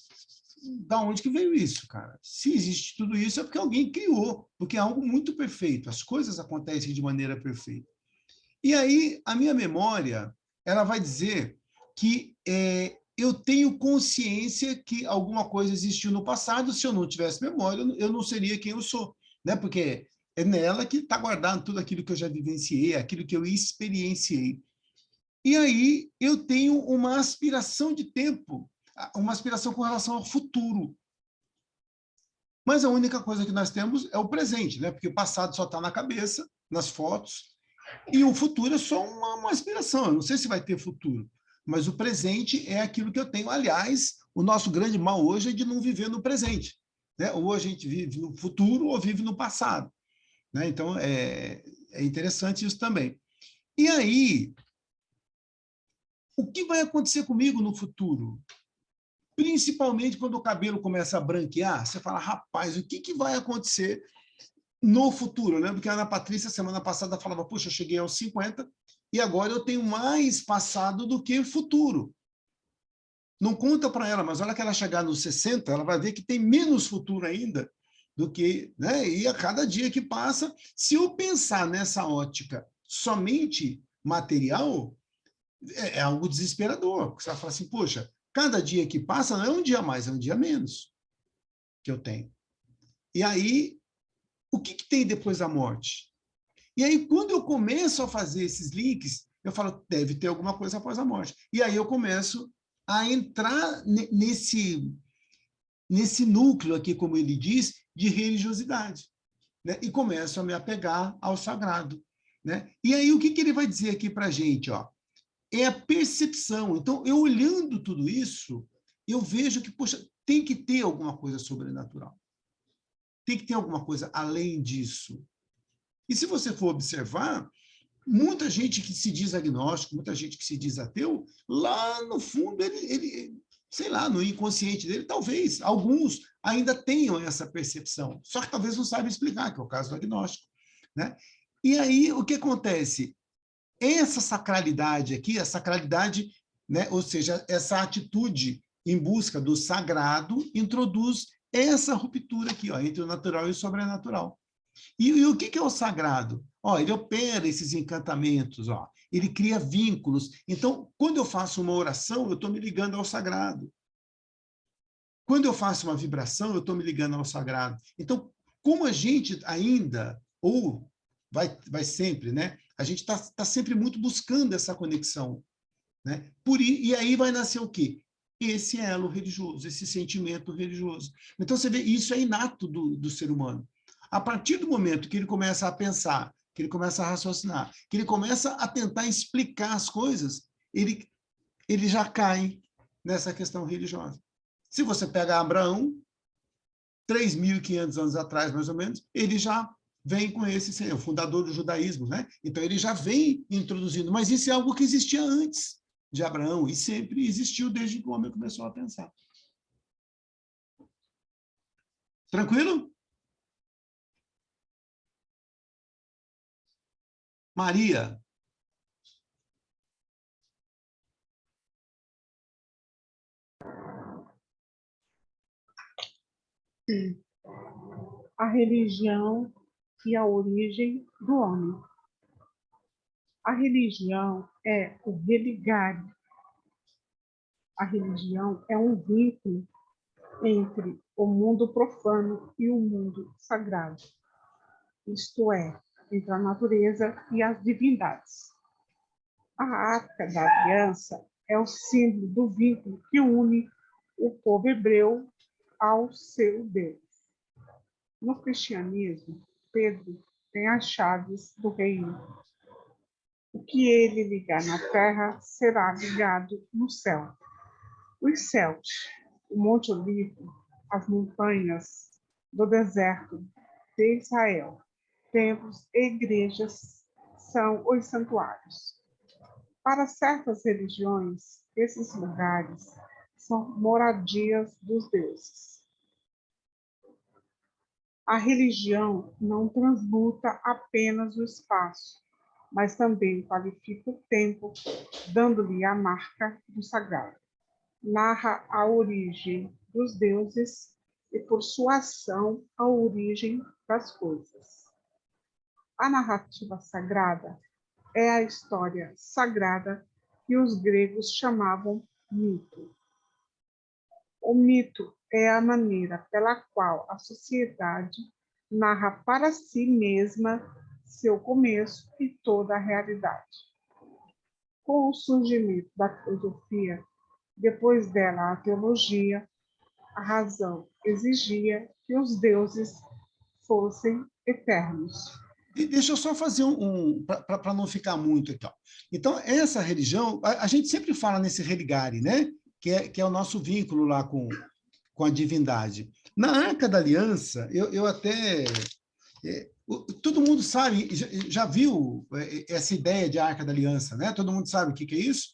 da onde que veio isso, cara? Se existe tudo isso, é porque alguém criou, porque é algo muito perfeito, as coisas acontecem de maneira perfeita. E aí, a minha memória, ela vai dizer que eu tenho consciência que alguma coisa existiu no passado, se eu não tivesse memória, eu não seria quem eu sou, né? Porque é nela que está guardado tudo aquilo que eu já vivenciei, aquilo que eu experienciei. E aí eu tenho uma aspiração de tempo, uma aspiração com relação ao futuro. Mas a única coisa que nós temos é o presente, né? Porque o passado só está na cabeça, nas fotos, e o futuro é só uma aspiração. Eu não sei se vai ter futuro, mas o presente é aquilo que eu tenho. Aliás, o nosso grande mal hoje é de não viver no presente, né? Ou a gente vive no futuro ou vive no passado, né? Então, é interessante isso também. E aí, o que vai acontecer comigo no futuro? Principalmente quando o cabelo começa a branquear, você fala, rapaz, o que vai acontecer no futuro? Eu lembro que a Ana Patrícia, semana passada, falava, puxa, eu cheguei aos 50 e agora eu tenho mais passado do que futuro. Não conta para ela, mas olha que ela chegar nos 60, ela vai ver que tem menos futuro ainda do que, né? E a cada dia que passa, se eu pensar nessa ótica somente material, é algo desesperador, porque você vai falar assim, poxa, cada dia que passa não é um dia a mais, é um dia a menos que eu tenho. E aí, o que tem depois da morte? E aí, quando eu começo a fazer esses links, eu falo, deve ter alguma coisa após a morte. E aí eu começo a entrar nesse núcleo aqui, como ele diz, de religiosidade, né? E começo a me apegar ao sagrado, né? E aí, o que ele vai dizer aqui para a gente? Ó? É a percepção. Então, eu olhando tudo isso, eu vejo que, poxa, tem que ter alguma coisa sobrenatural. Tem que ter alguma coisa além disso. E se você for observar, muita gente que se diz agnóstico, muita gente que se diz ateu, lá no fundo, ele sei lá, no inconsciente dele, talvez, alguns ainda tenham essa percepção, só que talvez não saibam explicar, que é o caso do agnóstico, né? E aí, o que acontece? Essa sacralidade aqui, a sacralidade, né, ou seja, essa atitude em busca do sagrado, introduz essa ruptura aqui, ó, entre o natural e o sobrenatural. E o que é o sagrado? Ó, ele opera esses encantamentos, ó, ele cria vínculos. Então, quando eu faço uma oração, eu estou me ligando ao sagrado. Quando eu faço uma vibração, eu estou me ligando ao sagrado. Então, como a gente ainda, ou vai sempre, né? A gente está sempre muito buscando essa conexão, né? E aí vai nascer o quê? Esse elo religioso, esse sentimento religioso. Então, você vê, isso é inato do ser humano. A partir do momento que ele começa a pensar, que ele começa a raciocinar, que ele começa a tentar explicar as coisas, ele já cai nessa questão religiosa. Se você pega Abraão, 3.500 anos atrás, mais ou menos, ele já vem com esse, o fundador do judaísmo, né? Então, ele já vem introduzindo, mas isso é algo que existia antes de Abraão e sempre existiu desde que o homem começou a pensar. Tranquilo? Maria. Sim. A religião e a origem do homem. A religião é o religar. A religião é um vínculo entre o mundo profano e o mundo sagrado, isto é, entre a natureza e as divindades. A Arca da Aliança é o símbolo do vínculo que une o povo hebreu ao seu Deus. No cristianismo, Pedro tem as chaves do reino. O que ele ligar na terra será ligado no céu. Os céus, o Monte Olivo, as montanhas do deserto de Israel, templos e igrejas são os santuários. Para certas religiões, esses lugares são moradias dos deuses. A religião não transmuta apenas o espaço, mas também qualifica o tempo, dando-lhe a marca do sagrado. Narra a origem dos deuses e, por sua ação, a origem das coisas. A narrativa sagrada é a história sagrada que os gregos chamavam mito. O mito é a maneira pela qual a sociedade narra para si mesma seu começo e toda a realidade. Com o surgimento da filosofia, depois dela a teologia, a razão exigia que os deuses fossem eternos. E deixa eu só fazer para não ficar muito aqui. Ó. Então, essa religião, a gente sempre fala nesse religare, né? Que é o nosso vínculo lá com a divindade. Na Arca da Aliança, eu até... todo mundo sabe, já viu essa ideia de Arca da Aliança, né? Todo mundo sabe o que é isso?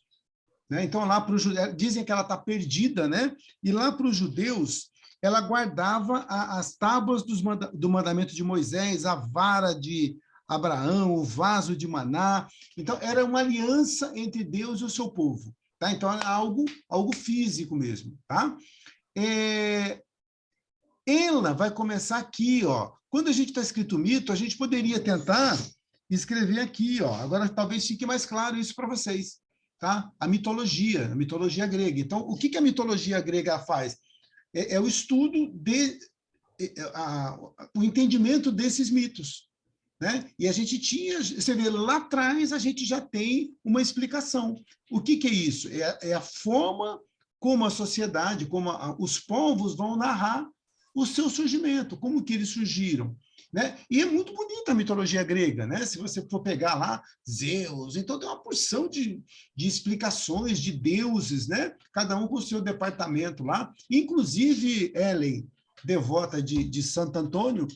Né? Então, lá para os judeus, dizem que ela está perdida, né? E lá para os judeus, ela guardava as tábuas do mandamento de Moisés, a vara de Abraão, o vaso de Maná. Então, era uma aliança entre Deus e o seu povo. Tá? Então, é algo físico mesmo. Tá? Ela vai começar aqui. Ó. Quando a gente está escrito mito, a gente poderia tentar escrever aqui. Ó. Agora, talvez fique mais claro isso para vocês. Tá? A mitologia grega. Então, o que a mitologia grega faz? É o estudo, o entendimento desses mitos. Né? E a gente tinha, você vê, lá atrás a gente já tem uma explicação. O que é isso? É a forma como a sociedade, como os povos vão narrar o seu surgimento, como que eles surgiram. Né? E é muito bonita a mitologia grega, né? Se você for pegar lá Zeus, então tem uma porção de explicações de deuses, né? Cada um com o seu departamento lá, inclusive Ellen, devota de Santo Antônio.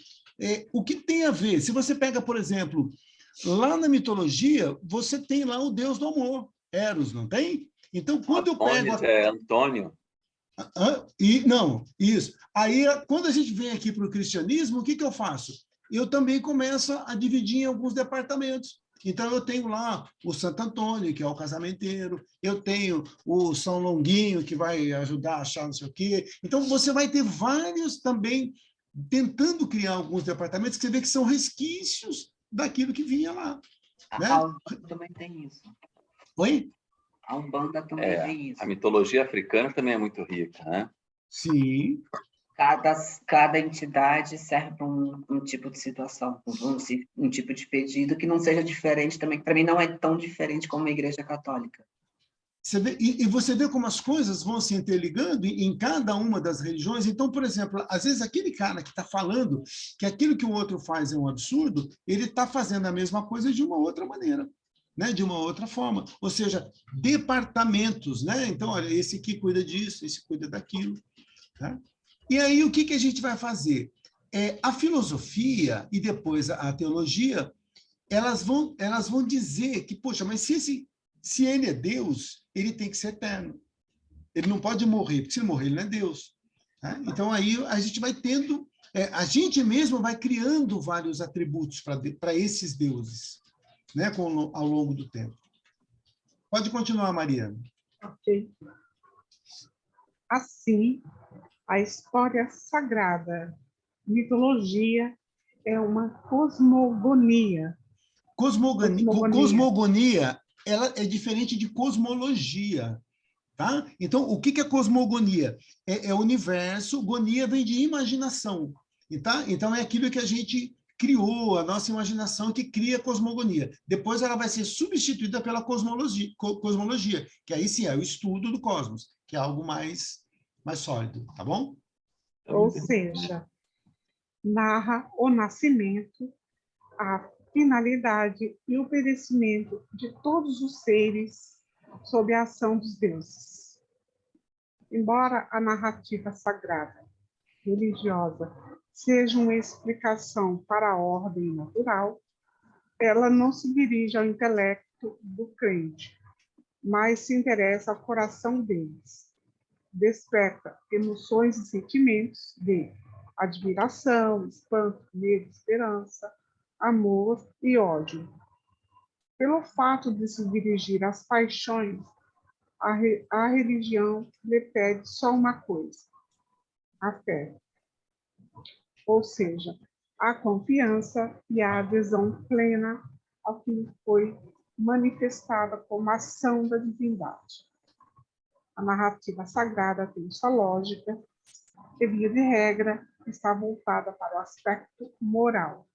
O que tem a ver? Se você pega, por exemplo, lá na mitologia, você tem lá o deus do amor, Eros, não tem? Então, quando eu pego... É Antônio. Não, isso. Aí, quando a gente vem aqui para o cristianismo, o que eu faço? Eu também começo a dividir em alguns departamentos. Então, eu tenho lá o Santo Antônio, que é o casamenteiro, eu tenho o São Longuinho, que vai ajudar a achar não sei o quê. Então, você vai ter vários também tentando criar alguns departamentos que você vê que são resquícios daquilo que vinha lá. Né? A Umbanda também tem isso. Oi? A Umbanda também tem isso. A mitologia africana também é muito rica, né? Sim. Cada entidade serve para um tipo de situação, um tipo de pedido que não seja diferente também, que para mim não é tão diferente como a Igreja Católica. Você vê, e você vê como as coisas vão se interligando em cada uma das religiões. Então, por exemplo, às vezes aquele cara que está falando que aquilo que o outro faz é um absurdo, ele está fazendo a mesma coisa de uma outra maneira, né? De uma outra forma. Ou seja, departamentos, né? Então, olha, esse aqui cuida disso, esse cuida daquilo. Tá? E aí, o que a gente vai fazer? A filosofia e depois a teologia, elas vão dizer que, poxa, mas se ele é Deus, ele tem que ser eterno. Ele não pode morrer, porque se ele morrer, ele não é Deus. Tá? Então, aí a gente vai tendo... a gente mesmo vai criando vários atributos para esses deuses, né? Ao longo do tempo. Pode continuar, Mariana. Ok. Assim, a história sagrada, mitologia, é uma cosmogonia. Cosmogonia, ela é diferente de cosmologia. Tá? Então, o que é cosmogonia? É universo, gonia vem de imaginação. Tá? Então, é aquilo que a gente criou, a nossa imaginação que cria a cosmogonia. Depois ela vai ser substituída pela cosmologia, que aí sim é o estudo do cosmos, que é algo mais sólido, tá bom? Ou seja, narra o nascimento, a finalidade e o perecimento de todos os seres sob a ação dos deuses. Embora a narrativa sagrada, religiosa, seja uma explicação para a ordem natural, ela não se dirige ao intelecto do crente, mas se interessa ao coração deles. Desperta emoções e sentimentos de admiração, espanto, medo, esperança, amor e ódio. Pelo fato de se dirigir às paixões, a religião lhe pede só uma coisa: a fé. Ou seja, a confiança e a adesão plena ao que foi manifestada como ação da divindade. A narrativa sagrada tem sua lógica, que, via de regra, está voltada para o aspecto moral,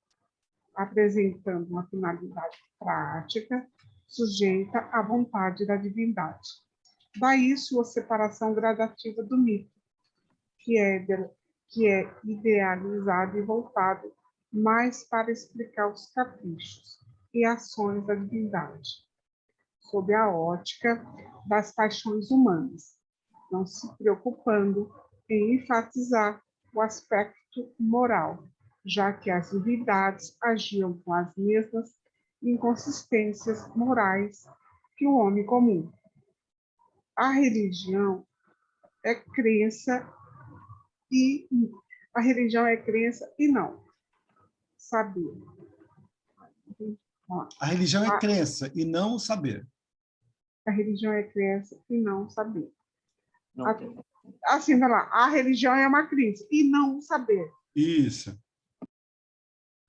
apresentando uma finalidade prática, sujeita à vontade da divindade. Daí sua separação gradativa do mito, que é idealizado e voltado mais para explicar os caprichos e ações da divindade, sob a ótica das paixões humanas, não se preocupando em enfatizar o aspecto moral, já que as divindades agiam com as mesmas inconsistências morais que o homem comum. A religião é crença e não saber. A religião é crença e não saber. A religião é crença e não saber. Não tem. Assim, vai lá. A religião é uma crença e não saber. Isso.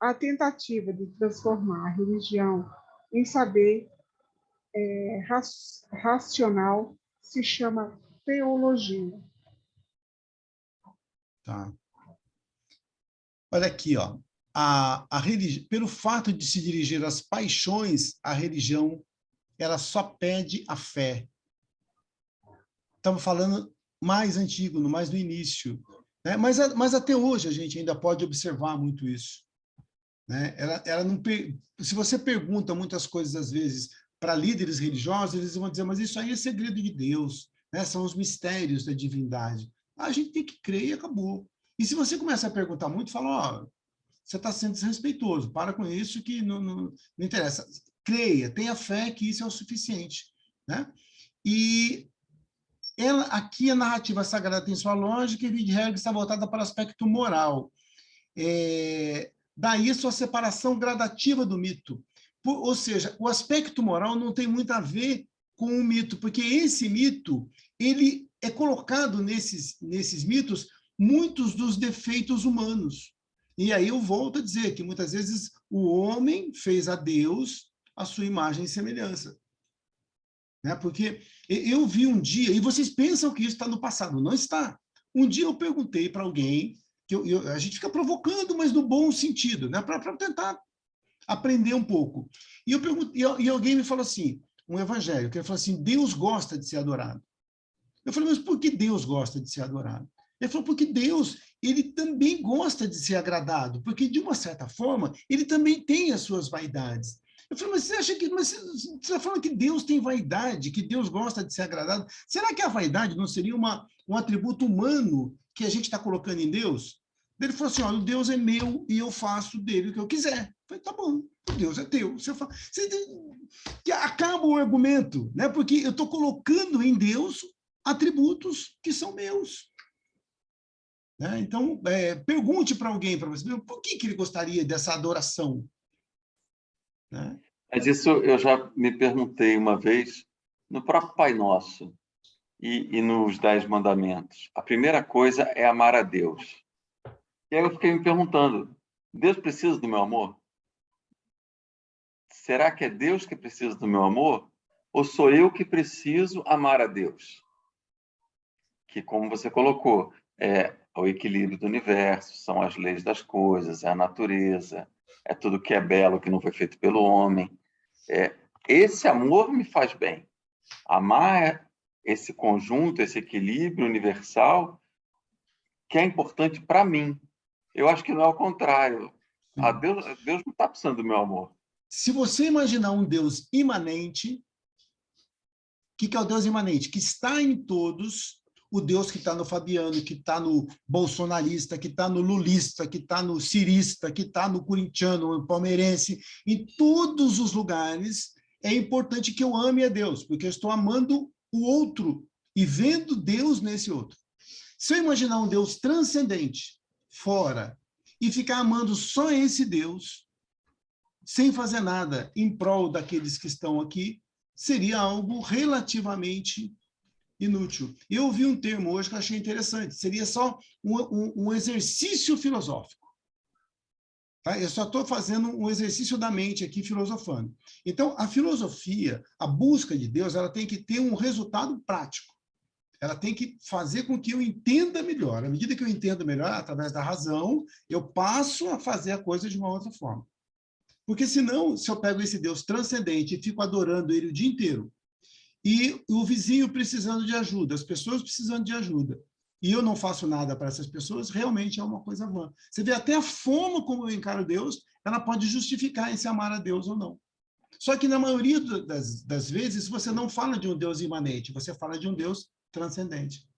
A tentativa de transformar a religião em saber racional se chama teologia. Tá. Olha aqui, ó. Pelo fato de se dirigir às paixões, a religião ela só pede a fé. Estamos falando mais antigo, mais no início, né? Mas até hoje a gente ainda pode observar muito isso, né? Ela não, se você pergunta muitas coisas às vezes para líderes religiosos, eles vão dizer, mas isso aí é segredo de Deus, né? São os mistérios da divindade. A gente tem que crer e acabou. E se você começa a perguntar muito, fala, ó, você está sendo desrespeitoso, para com isso que não interessa. Creia, tenha fé que isso é o suficiente, né? E aqui a narrativa sagrada tem sua lógica e, de regra, está voltada para o aspecto moral. Daí sua separação gradativa do mito. Ou seja, o aspecto moral não tem muito a ver com o mito, porque esse mito ele é colocado nesses mitos muitos dos defeitos humanos. E aí eu volto a dizer que muitas vezes o homem fez a Deus a sua imagem e semelhança. Né? Porque eu vi um dia, e vocês pensam que isso está no passado, não está. Um dia eu perguntei para alguém, a gente fica provocando, mas no bom sentido, né? Para tentar aprender um pouco. E eu perguntei, e alguém me falou assim, um evangélico, ele falou assim, Deus gosta de ser adorado. Eu falei, mas por que Deus gosta de ser adorado? Ele falou, porque Deus, ele também gosta de ser agradado, porque, de uma certa forma, ele também tem as suas vaidades. Eu falei, mas você acha que... Mas você está falando que Deus tem vaidade, que Deus gosta de ser agradado? Será que a vaidade não seria um atributo humano que a gente está colocando em Deus? Ele falou assim, olha, o Deus é meu e eu faço dele o que eu quiser. Eu falei, tá bom, o Deus é teu. Que acaba o argumento, né? Porque eu estou colocando em Deus atributos que são meus. Né? Então, pergunte para alguém, para você, por que ele gostaria dessa adoração? Né? Mas isso eu já me perguntei uma vez, no próprio Pai Nosso e nos 10 Mandamentos. A primeira coisa é amar a Deus. E aí eu fiquei me perguntando, Deus precisa do meu amor? Será que é Deus que precisa do meu amor? Ou sou eu que preciso amar a Deus? Que, como você colocou, é o equilíbrio do universo, são as leis das coisas, é a natureza, é tudo que é belo que não foi feito pelo homem. Esse amor me faz bem. Amar esse conjunto, esse equilíbrio universal, que é importante para mim. Eu acho que não é o contrário. Deus não está precisando do meu amor. Se você imaginar um Deus imanente, o que é o Deus imanente? Que está em todos, o Deus que está no Fabiano, que está no bolsonarista, que está no lulista, que está no cirista, que está no corintiano, no palmeirense, em todos os lugares, é importante que eu ame a Deus, porque eu estou amando o outro e vendo Deus nesse outro. Se eu imaginar um Deus transcendente, fora e ficar amando só esse Deus, sem fazer nada em prol daqueles que estão aqui, seria algo relativamente inútil. Eu ouvi um termo hoje que eu achei interessante, seria só um exercício filosófico. Tá? Eu só estou fazendo um exercício da mente aqui, filosofando. Então, a filosofia, a busca de Deus, ela tem que ter um resultado prático. Ela tem que fazer com que eu entenda melhor. À medida que eu entendo melhor, através da razão, eu passo a fazer a coisa de uma outra forma. Porque senão, se eu pego esse Deus transcendente e fico adorando ele o dia inteiro, e o vizinho precisando de ajuda, as pessoas precisando de ajuda, e eu não faço nada para essas pessoas, realmente é uma coisa vã. Você vê até a forma como eu encaro Deus, ela pode justificar esse amar a Deus ou não. Só que na maioria das vezes, você não fala de um Deus imanente, você fala de um Deus transcendente.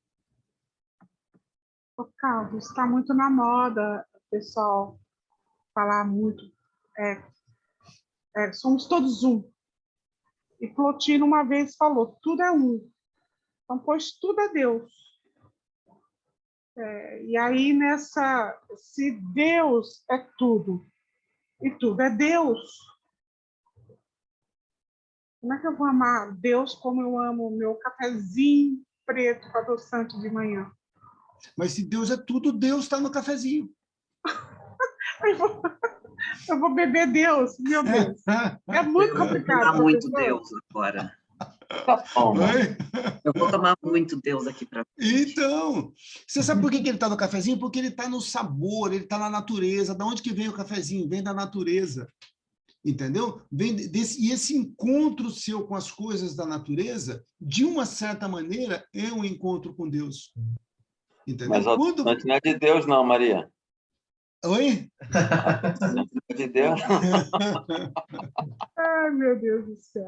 Ô, Carlos, está muito na moda, pessoal, falar muito. Somos todos um. E Plotino uma vez falou, tudo é um. Então, pois tudo é Deus. E aí, se Deus é tudo, e tudo é Deus, como é que eu vou amar Deus como eu amo o meu cafezinho preto com adoçante de manhã? Mas se Deus é tudo, Deus está no cafezinho. Eu vou beber Deus, meu Deus. É muito complicado. Eu vou tomar muito Deus agora. Eu vou tomar muito Deus aqui para frente. Então, você sabe por que ele está no cafezinho? Porque ele está no sabor, ele está na natureza. Da onde que vem o cafezinho? Vem da natureza. Entendeu? E esse encontro seu com as coisas da natureza, de uma certa maneira, é um encontro com Deus. Entendeu? Mas não é de Deus, não, Maria. Oi? Não é de Deus. Ai, meu Deus do céu.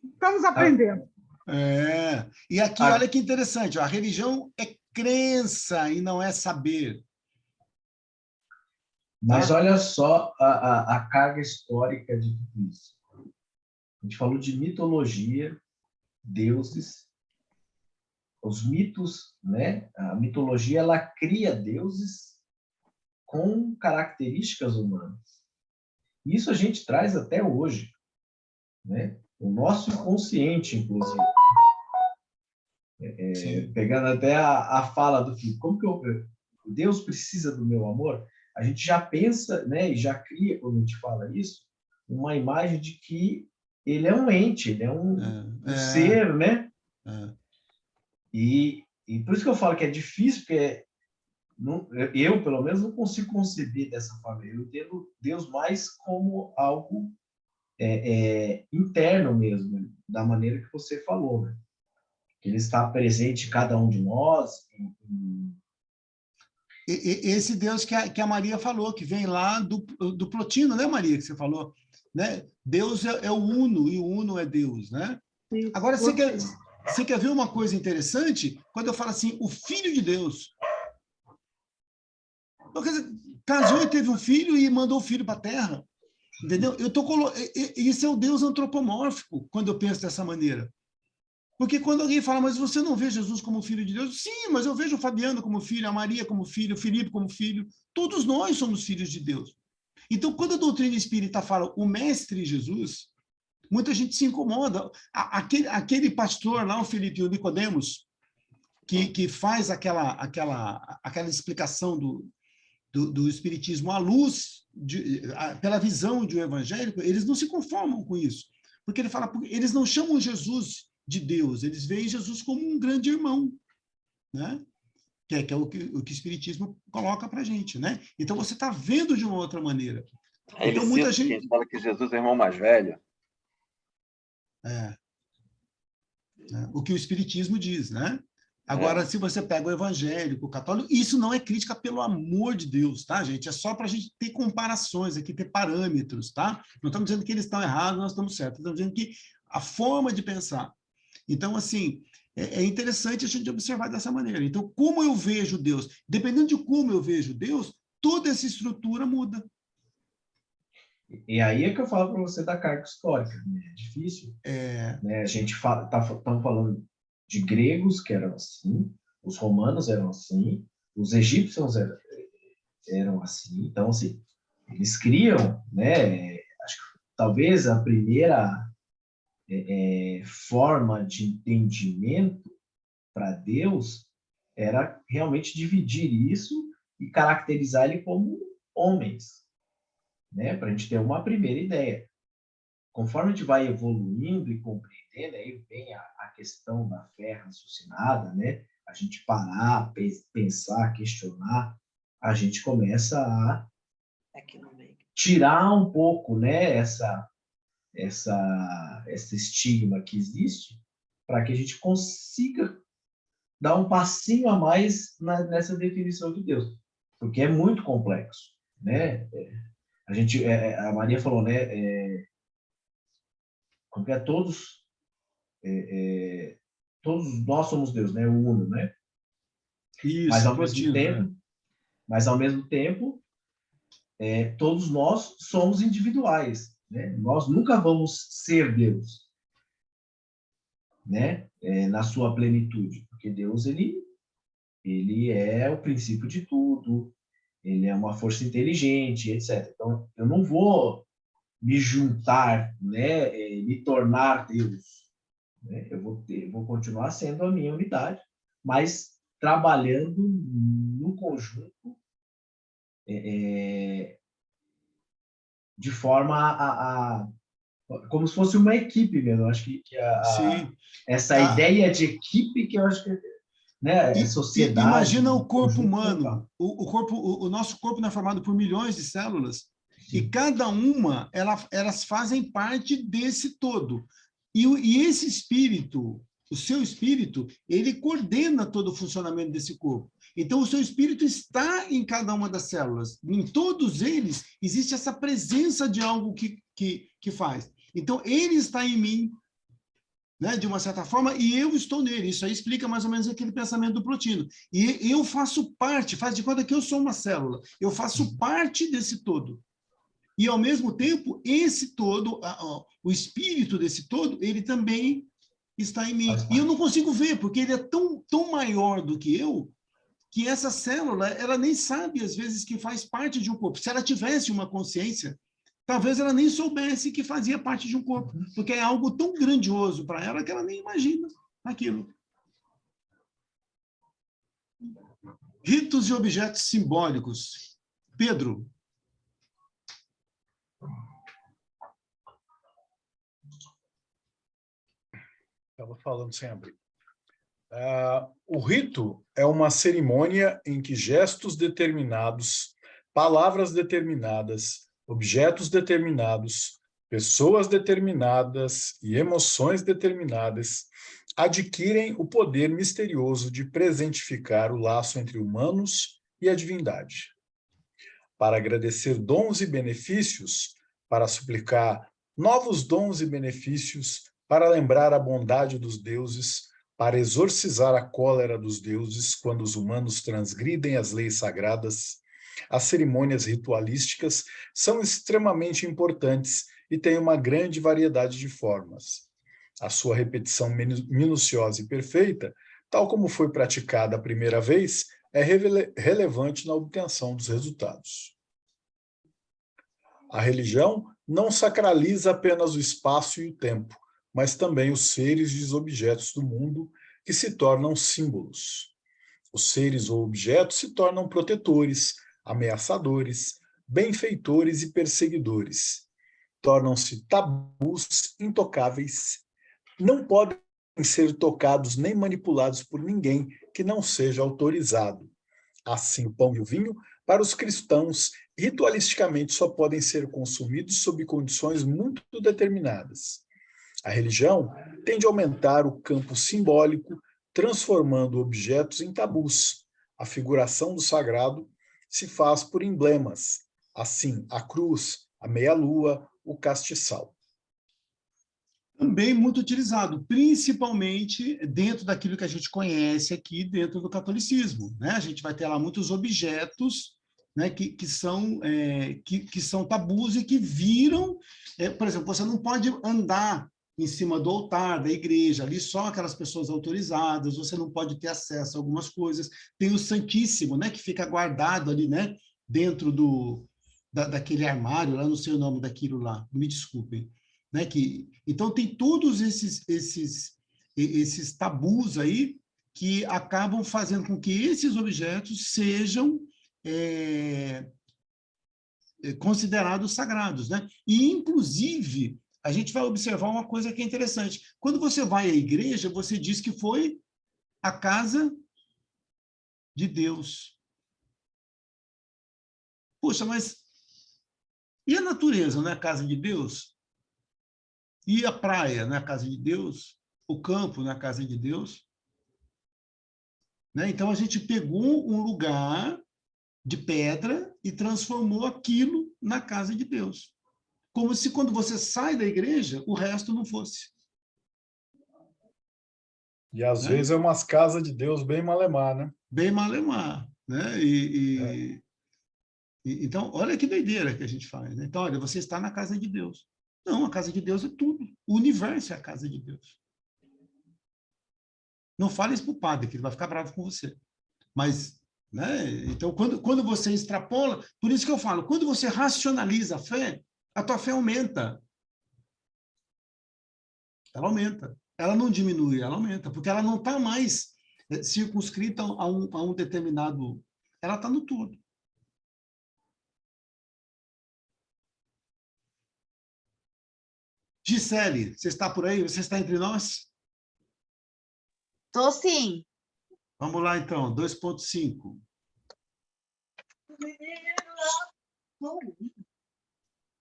Estamos aprendendo. E aqui, olha que interessante, a religião é crença e não é saber. Mas olha só a carga histórica de tudo isso. A gente falou de mitologia, deuses, os mitos, né? A mitologia, ela cria deuses com características humanas. Isso a gente traz até hoje, né? O nosso inconsciente, inclusive. Pegando até a fala do filho, como que Deus precisa do meu amor? A gente já pensa, né, e já cria, quando a gente fala isso, uma imagem de que ele é um ente, ele é um ser, né? E por isso que eu falo que é difícil, porque eu, pelo menos, não consigo conceber dessa forma. Eu entendo Deus mais como algo interno mesmo, da maneira que você falou, né? Ele está presente em cada um de nós. Esse Deus que a Maria falou, que vem lá do Plotino, né, Maria, que você falou? Né? Deus é o uno, e o uno é Deus, né? Isso. Agora, você quer ver uma coisa interessante? Quando eu falo assim, o Filho de Deus. Quer dizer, casou e teve um filho e mandou o filho para a Terra. Entendeu? Isso é o Deus antropomórfico, quando eu penso dessa maneira. Porque quando alguém fala, mas você não vê Jesus como filho de Deus? Sim, mas eu vejo o Fabiano como filho, a Maria como filho, o Felipe como filho. Todos nós somos filhos de Deus. Então, quando a doutrina espírita fala o mestre Jesus, muita gente se incomoda. Aquele pastor lá, o Felipe, o Nicodemos, que faz aquela explicação do espiritismo à luz, pela visão de um evangélico, eles não se conformam com isso. Porque ele fala, eles não chamam Jesus de Deus, eles veem Jesus como um grande irmão, né? Que é o que o Espiritismo coloca para a gente, né? Então, você está vendo de uma outra maneira. Então, muita gente fala que Jesus é o irmão mais velho. O que o Espiritismo diz, né? Agora, se você pega o evangélico, o católico, isso não é crítica, pelo amor de Deus, tá, gente? É só para a gente ter comparações aqui, ter parâmetros, tá? Não estamos dizendo que eles estão errados, nós estamos certos. Estamos dizendo que a forma de pensar. Então, assim, é interessante a gente observar dessa maneira. Então, como eu vejo Deus? Dependendo de como eu vejo Deus, toda essa estrutura muda. E aí é que eu falo para você da carga histórica. Né? É difícil. Né? A gente estamos falando de gregos que eram assim, os romanos eram assim, os egípcios eram assim. Então, assim, eles criam, né? Acho que talvez a primeira forma de entendimento para Deus era realmente dividir isso e caracterizar ele como homens, né? Para a gente ter uma primeira ideia. Conforme a gente vai evoluindo e compreendendo, aí vem a questão da fé raciocinada, né? A gente parar, pensar, questionar, a gente começa a tirar um pouco, né, esse estigma que existe, para que a gente consiga dar um passinho a mais nessa definição de Deus, porque é muito complexo, né? A Maria falou, né? Como é todos nós somos Deus, né? O uno, né? Isso, Mas ao mesmo tempo, todos nós somos individuais, né? Nós nunca vamos ser Deus, né? Na sua plenitude, porque Deus ele é o princípio de tudo, ele é uma força inteligente, etc. Então, eu não vou me juntar, né? Me tornar Deus, né? Eu vou continuar sendo a minha unidade, mas trabalhando no conjunto de forma como se fosse uma equipe mesmo. Eu acho que essa ideia de equipe que eu acho que, né, sociedade. Imagina o corpo humano. O nosso corpo não é formado por milhões de células. Sim. E cada uma, elas fazem parte desse todo. E esse espírito, o seu espírito, ele coordena todo o funcionamento desse corpo. Então, o seu espírito está em cada uma das células. Em todos eles, existe essa presença de algo que faz. Então, ele está em mim, né, de uma certa forma, e eu estou nele. Isso aí explica mais ou menos aquele pensamento do Plotino. E eu faço parte, faz de conta que eu sou uma célula. Eu faço parte desse todo. E, ao mesmo tempo, esse todo, o espírito desse todo, ele também está em mim. E eu não consigo ver, porque ele é tão maior do que eu, que essa célula, ela nem sabe, às vezes, que faz parte de um corpo. Se ela tivesse uma consciência, talvez ela nem soubesse que fazia parte de um corpo, porque é algo tão grandioso para ela que ela nem imagina aquilo. Ritos e objetos simbólicos. Pedro. Estava falando sem abrir. O rito é uma cerimônia em que gestos determinados, palavras determinadas, objetos determinados, pessoas determinadas e emoções determinadas adquirem o poder misterioso de presentificar o laço entre humanos e a divindade. Para agradecer dons e benefícios, para suplicar novos dons e benefícios, para lembrar a bondade dos deuses, para exorcizar a cólera dos deuses quando os humanos transgridem as leis sagradas, as cerimônias ritualísticas são extremamente importantes e têm uma grande variedade de formas. A sua repetição minuciosa e perfeita, tal como foi praticada a primeira vez, é relevante na obtenção dos resultados. A religião não sacraliza apenas o espaço e o tempo, mas também os seres e os objetos do mundo que se tornam símbolos. Os seres ou objetos se tornam protetores, ameaçadores, benfeitores e perseguidores. Tornam-se tabus intocáveis. Não podem ser tocados nem manipulados por ninguém que não seja autorizado. Assim, o pão e o vinho, para os cristãos, ritualisticamente só podem ser consumidos sob condições muito determinadas. A religião tende a aumentar o campo simbólico, transformando objetos em tabus. A figuração do sagrado se faz por emblemas, assim a cruz, a meia-lua, o castiçal. Também muito utilizado, principalmente dentro daquilo que a gente conhece aqui dentro do catolicismo, né? A gente vai ter lá muitos objetos, né, que são tabus e que viram, por exemplo, você não pode andar em cima do altar da igreja, ali só aquelas pessoas autorizadas, você não pode ter acesso a algumas coisas. Tem o Santíssimo, né, que fica guardado ali, né, dentro daquele armário, lá não sei o nome daquilo lá, me desculpem. Né? Então, tem todos esses tabus aí que acabam fazendo com que esses objetos sejam considerados sagrados. Né? E, inclusive, a gente vai observar uma coisa que é interessante. Quando você vai à igreja, você diz que foi a casa de Deus. Poxa, mas e a natureza, não é a casa de Deus? E a praia, não é a casa de Deus? O campo, não é a casa de Deus? Né? Então, a gente pegou um lugar de pedra e transformou aquilo na casa de Deus. Como se quando você sai da igreja, o resto não fosse. E às vezes é umas casas de Deus bem malemar, né? Bem malemar, né? Então, olha que doideira que a gente faz. Né? Então, olha, você está na casa de Deus. Não, a casa de Deus é tudo. O universo é a casa de Deus. Não fale isso para o padre, que ele vai ficar bravo com você. Mas, né? Então, quando você extrapola, por isso que eu falo, quando você racionaliza a tua fé aumenta. Ela aumenta. Ela não diminui, ela aumenta, porque ela não está mais circunscrita a um determinado... Ela está no todo. Gisele, você está por aí? Você está entre nós? Estou sim. Vamos lá, então, 2.5.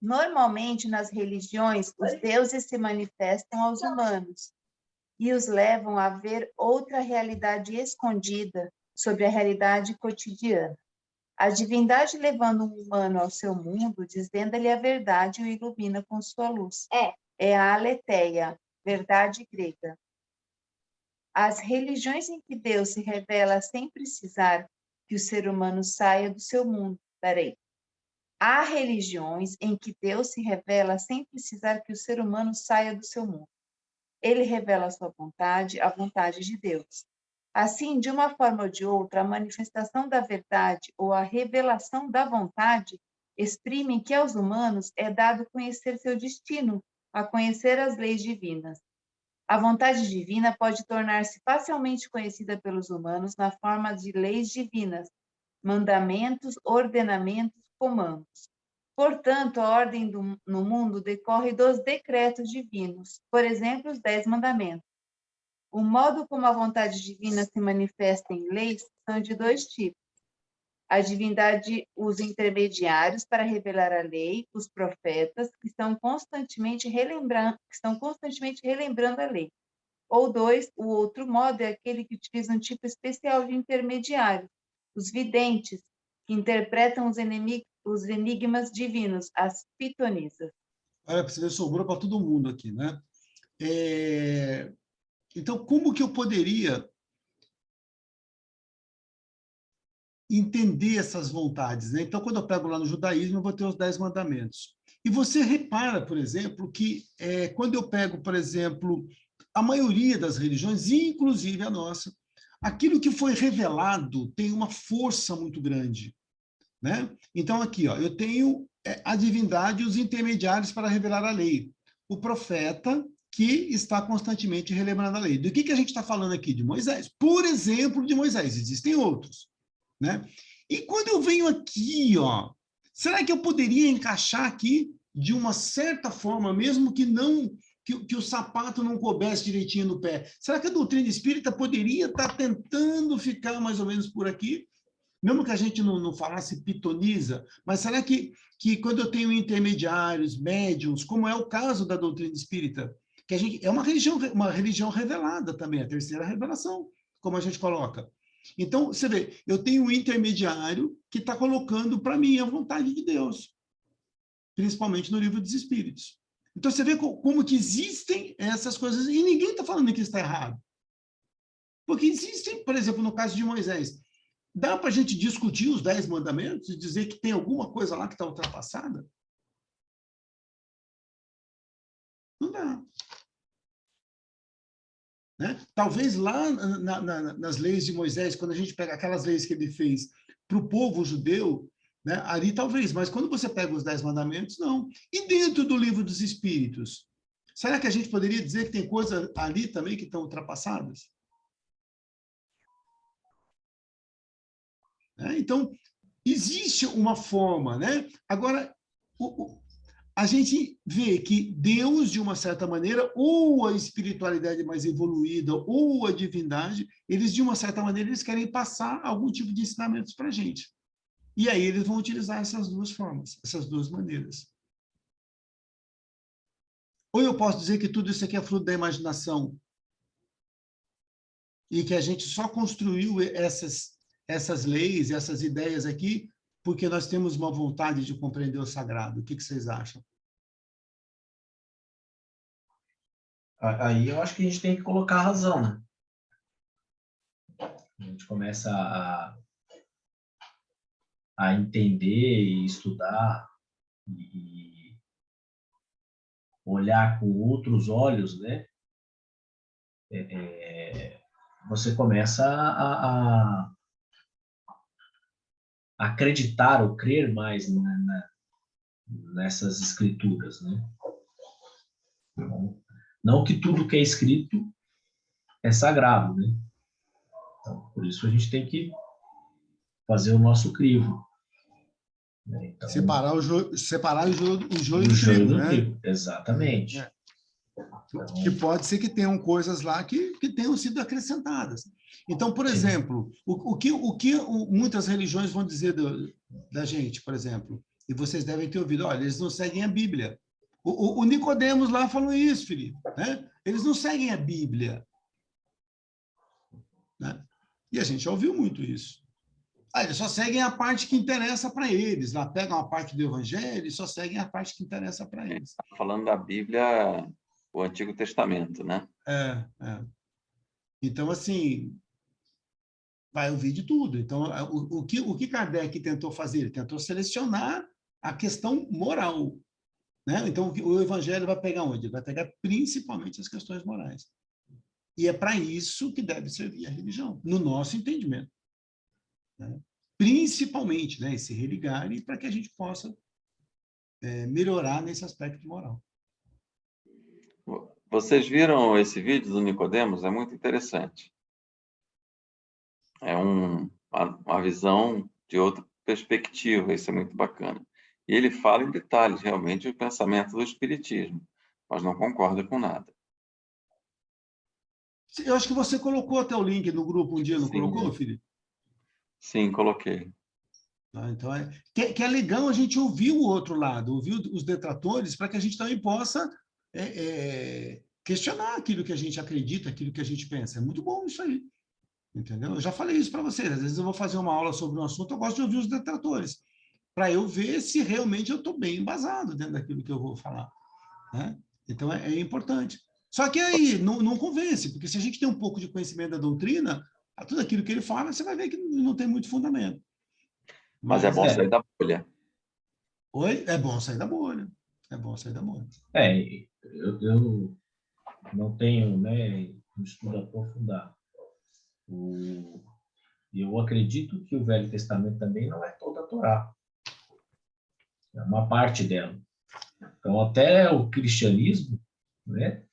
Normalmente, nas religiões, os deuses se manifestam aos humanos e os levam a ver outra realidade escondida sobre a realidade cotidiana. A divindade, levando um humano ao seu mundo, desvenda-lhe a verdade e o ilumina com sua luz. É a aletheia, verdade grega. As religiões em que Deus se revela sem precisar que o ser humano saia do seu mundo. Há religiões em que Deus se revela sem precisar que o ser humano saia do seu mundo. Ele revela a sua vontade, a vontade de Deus. Assim, de uma forma ou de outra, a manifestação da verdade ou a revelação da vontade exprimem que aos humanos é dado conhecer seu destino, a conhecer as leis divinas. A vontade divina pode tornar-se facilmente conhecida pelos humanos na forma de leis divinas, mandamentos, ordenamentos, comandos. Portanto, a ordem no mundo decorre dos decretos divinos, por exemplo, os 10 mandamentos. O modo como a vontade divina se manifesta em leis são de dois tipos. A divindade usa intermediários para revelar a lei, os profetas, que estão constantemente relembrando a lei. Ou dois, o outro modo é aquele que utiliza um tipo especial de intermediário, os videntes, que interpretam os enigmas divinos, as pitonisas. Olha, você sobrou para todo mundo aqui, né? Então, como que eu poderia entender essas vontades? Né? Então, quando eu pego lá no judaísmo, eu vou ter os 10 mandamentos. E você repara, por exemplo, que quando eu pego, por exemplo, a maioria das religiões, inclusive a nossa, aquilo que foi revelado tem uma força muito grande. Né? Então, aqui, ó, eu tenho a divindade e os intermediários para revelar a lei. O profeta, que está constantemente relembrando a lei. Do que a gente está falando aqui? De Moisés. Por exemplo, de Moisés. Existem outros. Né? E quando eu venho aqui, ó, será que eu poderia encaixar aqui de uma certa forma, mesmo que não que o sapato não coubesse direitinho no pé? Será que a doutrina espírita poderia estar tentando ficar mais ou menos por aqui? Mesmo que a gente não falasse pitonisa, mas será que quando eu tenho intermediários, médiums, como é o caso da doutrina espírita, que a gente é uma religião revelada também, a terceira revelação, como a gente coloca. Então, você vê, eu tenho um intermediário que está colocando para mim a vontade de Deus, principalmente no livro dos Espíritos. Então, você vê como que existem essas coisas, e ninguém está falando que está errado. Porque existem, por exemplo, no caso de Moisés, dá para a gente discutir os 10 mandamentos e dizer que tem alguma coisa lá que está ultrapassada? Não dá. Né? Talvez lá nas leis de Moisés, quando a gente pega aquelas leis que ele fez para o povo judeu, né? Ali talvez, mas quando você pega os 10 mandamentos, não. E dentro do livro dos Espíritos, será que a gente poderia dizer que tem coisas ali também que estão ultrapassadas? Né? Então, existe uma forma, né? Agora, a gente vê que Deus, de uma certa maneira, ou a espiritualidade mais evoluída, ou a divindade, eles, de uma certa maneira, eles querem passar algum tipo de ensinamentos para a gente. E aí eles vão utilizar essas duas formas, essas duas maneiras. Ou eu posso dizer que tudo isso aqui é fruto da imaginação e que a gente só construiu essas leis, essas ideias aqui, porque nós temos uma vontade de compreender o sagrado. O que vocês acham? Aí eu acho que a gente tem que colocar a razão, né? A gente começa a entender e estudar e olhar com outros olhos, né? Você começa a acreditar ou crer mais nessas escrituras, né? Não que tudo que é escrito é sagrado, né? Então, por isso a gente tem que fazer o nosso crivo. Né? Então, separar o joio do trigo, trigo, né? Exatamente. Então, que pode ser que tenham coisas lá que tenham sido acrescentadas. Então, por exemplo, o que muitas religiões vão dizer da gente, por exemplo, e vocês devem ter ouvido, olha, eles não seguem a Bíblia. O Nicodemos lá falou isso, Felipe, né? Eles não seguem a Bíblia. Né? E a gente já ouviu muito isso. Eles só seguem a parte que interessa para eles. Lá pegam a parte do Evangelho e só seguem a parte que interessa para eles. Falando da Bíblia, o Antigo Testamento, né? Então, assim, vai ouvir de tudo. Então, o que Kardec tentou fazer? Ele tentou selecionar a questão moral. Né? Então, o Evangelho vai pegar onde? Ele vai pegar principalmente as questões morais. E é para isso que deve servir a religião, no nosso entendimento. Né? Principalmente, né, esse religar, e para que a gente possa melhorar nesse aspecto moral. Vocês viram esse vídeo do Nicodemos? É muito interessante. É uma visão de outra perspectiva, isso é muito bacana. E ele fala em detalhes, realmente, o pensamento do Espiritismo, mas não concorda com nada. Eu acho que você colocou até o link no grupo um dia, não colocou, Felipe? Sim, coloquei. Então, que é legal a gente ouvir o outro lado, ouvir os detratores, para que a gente também possa questionar aquilo que a gente acredita, aquilo que a gente pensa. É muito bom isso aí. Entendeu? Eu já falei isso para vocês. Às vezes eu vou fazer uma aula sobre um assunto, eu gosto de ouvir os detratores, para eu ver se realmente eu estou bem embasado dentro daquilo que eu vou falar. Né? Então, é importante. Só que aí não convence, porque se a gente tem um pouco de conhecimento da doutrina, tudo aquilo que ele fala, você vai ver que não tem muito fundamento. Mas é bom sair da bolha. Oi? É bom sair da bolha. É bom sair da bolha. Eu não tenho, né, um estudo aprofundado. Eu acredito que o Velho Testamento também não é toda a Torá. É uma parte dela. Então, até o cristianismo, né,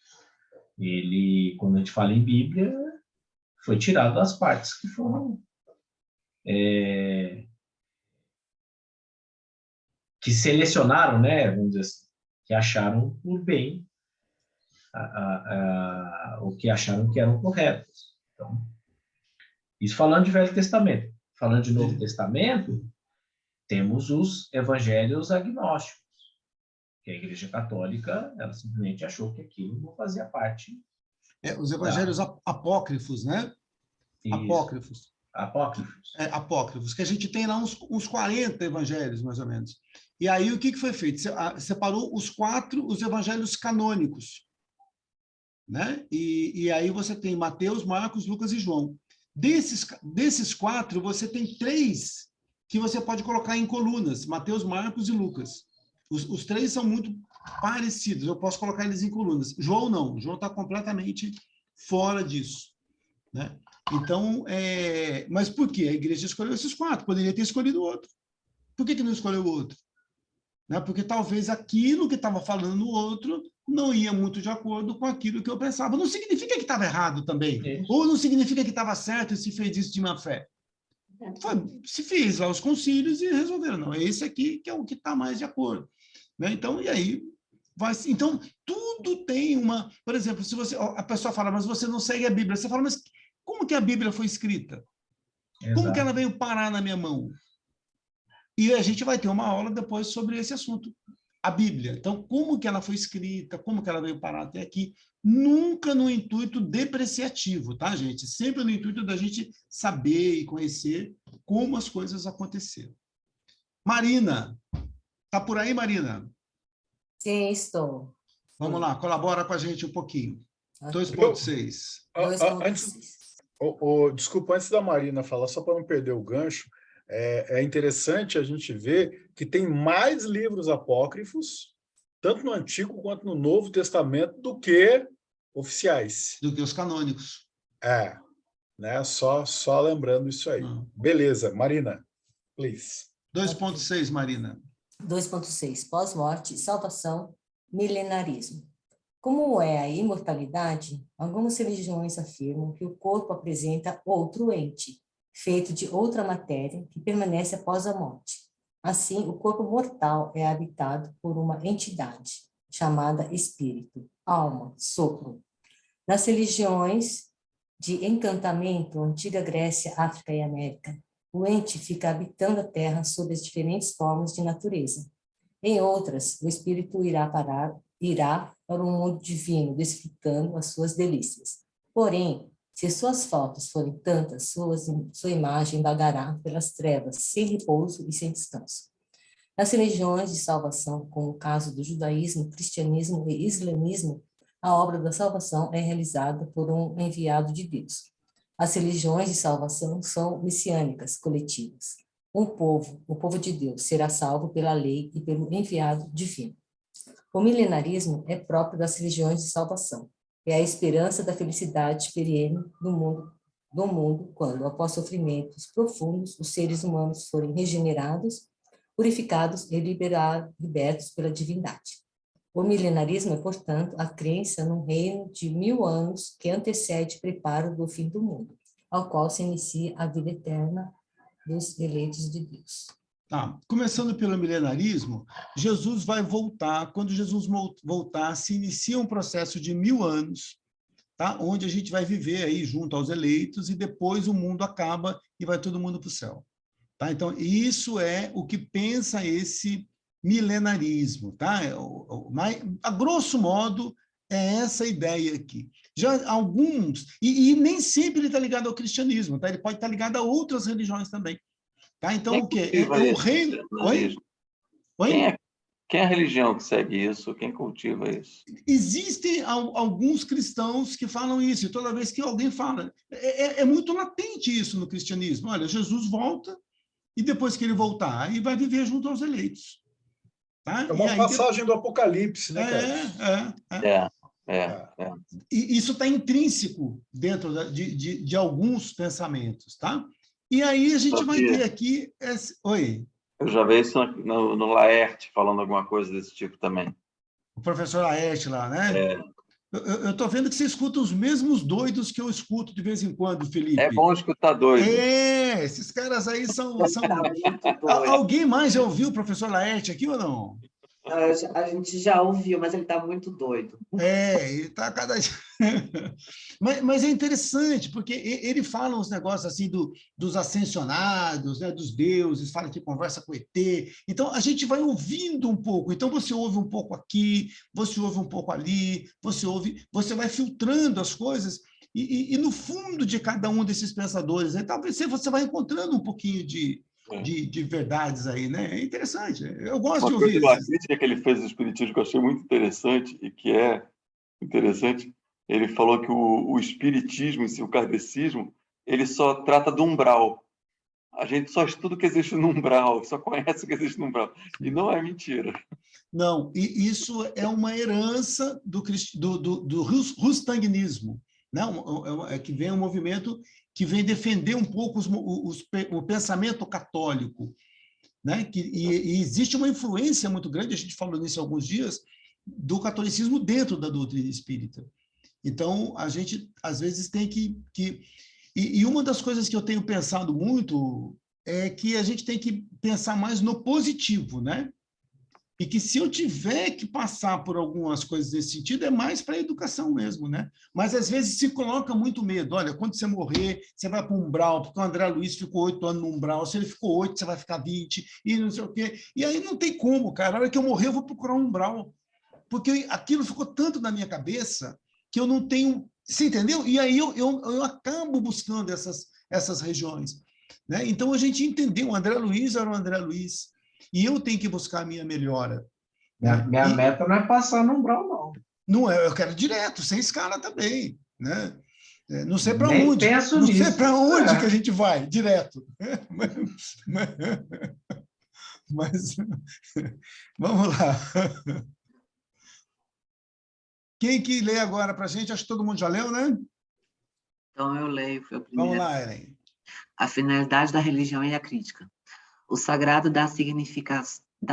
ele, quando a gente fala em Bíblia, foi tirado as partes que foram que selecionaram, né, vamos dizer assim, que acharam por bem o que acharam que eram corretos. Então, isso falando de Velho Testamento. Falando de Novo Testamento, temos os evangelhos agnósticos, que a Igreja Católica, ela simplesmente achou que aquilo não fazia parte. Os evangelhos apócrifos, né? Isso. Apócrifos. Apócrifos, que a gente tem lá uns 40 evangelhos, mais ou menos. E aí, o que foi feito? Separou os evangelhos canônicos. Né? E aí você tem Mateus, Marcos, Lucas e João. Desses 4, você tem 3 que você pode colocar em colunas, Mateus, Marcos e Lucas. Os 3 são muito parecidos, eu posso colocar eles em colunas. João não, João está completamente fora disso. Né? Então, mas por quê? A igreja escolheu esses 4, poderia ter escolhido outro. Por que não escolheu o outro? Né? Porque talvez aquilo que estava falando no outro não ia muito de acordo com aquilo que eu pensava. Não significa que estava errado também. Ou não significa que estava certo e se fez isso de má fé. Se fez lá os concílios e resolveram. Não, é esse aqui que é o que está mais de acordo. Né? Então, e aí... Então, tudo tem uma... Por exemplo, se você, a pessoa fala, mas você não segue a Bíblia. Você fala, mas como que a Bíblia foi escrita? Exato. Como que ela veio parar na minha mão? E a gente vai ter uma aula depois sobre esse assunto, a Bíblia. Então, como que ela foi escrita, como que ela veio parar até aqui, nunca no intuito depreciativo, tá, gente? Sempre no intuito da gente saber e conhecer como as coisas aconteceram. Marina, tá por aí, Marina? Sim, estou. Vamos lá, colabora com a gente um pouquinho. 2.6. Desculpa, antes da Marina falar, só para não perder o gancho, é interessante a gente ver que tem mais livros apócrifos, tanto no Antigo quanto no Novo Testamento, do que oficiais. Do que os canônicos. Né? Só lembrando isso aí. Beleza, Marina, please. 2.6, Marina. 2.6. Pós-morte, salvação, milenarismo. Como é a imortalidade, algumas religiões afirmam que o corpo apresenta outro ente, feito de outra matéria, que permanece após a morte. Assim, o corpo mortal é habitado por uma entidade, chamada espírito, alma, sopro. Nas religiões de encantamento, antiga Grécia, África e América, o ente fica habitando a Terra sob as diferentes formas de natureza. Em outras, o espírito irá para um mundo divino, desfrutando as suas delícias. Porém, se suas faltas forem tantas, sua imagem vagará pelas trevas, sem repouso e sem descanso. Nas religiões de salvação, como o caso do judaísmo, cristianismo e islamismo, a obra da salvação é realizada por um enviado de Deus. As religiões de salvação são messiânicas, coletivas. O povo de Deus, será salvo pela lei e pelo enviado divino. O milenarismo é próprio das religiões de salvação. É a esperança da felicidade perene do mundo quando, após sofrimentos profundos, os seres humanos forem regenerados, purificados e libertos pela divindade. O milenarismo é, portanto, a crença num reino de 1000 anos que antecede o preparo do fim do mundo, ao qual se inicia a vida eterna dos eleitos de Deus. Começando pelo milenarismo, Jesus vai voltar. Quando Jesus voltar, se inicia um processo de 1000 anos, tá? Onde a gente vai viver aí junto aos eleitos e depois o mundo acaba e vai todo mundo para o céu. Tá? Então, isso é o que pensa esse milenarismo. Tá? A grosso modo, é essa ideia aqui. Já alguns, e nem sempre ele está ligado ao cristianismo, tá? Ele pode estar ligado a outras religiões também. Tá? Então, o quê? É o reino... Oi? Quem é a religião que segue isso? Quem cultiva isso? Existem alguns cristãos que falam isso, e toda vez que alguém fala, é muito latente isso no cristianismo. Olha, Jesus volta, e depois que ele voltar, aí vai viver junto aos eleitos. Tá? É uma passagem do Apocalipse, né, cara? E isso está intrínseco dentro de alguns pensamentos, tá? E aí a gente vai ter aqui... Oi? Eu já vi isso no Laerte, falando alguma coisa desse tipo também. O professor Laerte lá, né? Eu estou vendo que você escuta os mesmos doidos que eu escuto de vez em quando, Felipe. É bom escutar doido. Esses caras aí são... Alguém mais já ouviu o professor Laerte aqui ou não? A gente já ouviu, mas ele está muito doido. Ele está cada dia... mas é interessante, porque ele fala uns negócios assim dos ascensionados, né, dos deuses, fala que conversa com ET. Então, a gente vai ouvindo um pouco. Então, você ouve um pouco aqui, você ouve um pouco ali, você vai filtrando as coisas, e no fundo de cada um desses pensadores, né, talvez você vai encontrando um pouquinho de verdades aí, né? É interessante. Eu gosto de ouvir isso. Uma crítica que ele fez do espiritismo que eu achei muito interessante, e que é interessante, ele falou que o espiritismo, o kardecismo, ele só trata do umbral. A gente só estuda o que existe no umbral, só conhece o que existe no umbral. E não é mentira. Não, e isso é uma herança do rustanguinismo, né? Que vem um movimento que vem defender um pouco o pensamento católico. né? E existe uma influência muito grande, a gente falou nisso há alguns dias, do catolicismo dentro da doutrina espírita. Então, a gente, às vezes, tem que... E uma das coisas que eu tenho pensado muito é que a gente tem que pensar mais no positivo, né? E que se eu tiver que passar por algumas coisas nesse sentido, é mais para a educação mesmo, né? Mas, às vezes, se coloca muito medo. Olha, quando você morrer, você vai para o umbral, porque o André Luiz ficou 8 anos no umbral. Se ele ficou 8, você vai ficar 20, e não sei o quê. E aí não tem como, cara. A hora que eu morrer, eu vou procurar um umbral. Porque aquilo ficou tanto na minha cabeça que eu não tenho... Você entendeu? E aí eu acabo buscando essas regiões, né? Então, a gente entendeu. O André Luiz era o André Luiz. E eu tenho que buscar a minha melhora. Minha meta não é passar no umbral, não. Não é, eu quero direto, sem escala também, né? Não sei para Nem onde. penso não nisso. sei para onde que a gente vai, direto. Mas vamos lá. Quem que lê agora para a gente? Acho que todo mundo já leu, né? Então eu leio, foi o primeiro. Vamos lá, Ellen. A finalidade da religião e a crítica. O sagrado dá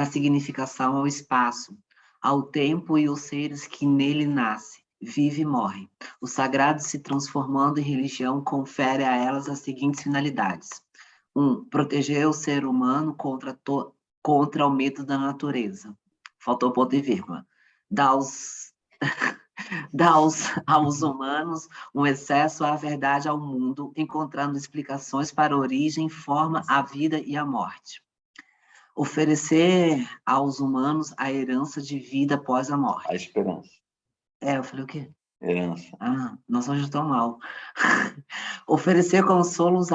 significação ao espaço, ao tempo e aos seres que nele nascem, vive e morre. O sagrado, se transformando em religião, confere a elas as seguintes finalidades. 1. Proteger o ser humano contra o medo da natureza. Faltou ponto e vírgula. Dá aos humanos um acesso à verdade ao mundo, encontrando explicações para a origem, forma, a vida e a morte. Oferecer aos humanos a herança de vida após a morte. A esperança. Eu falei o quê? Herança. Nós hoje estamos mal. Oferecer consolo aos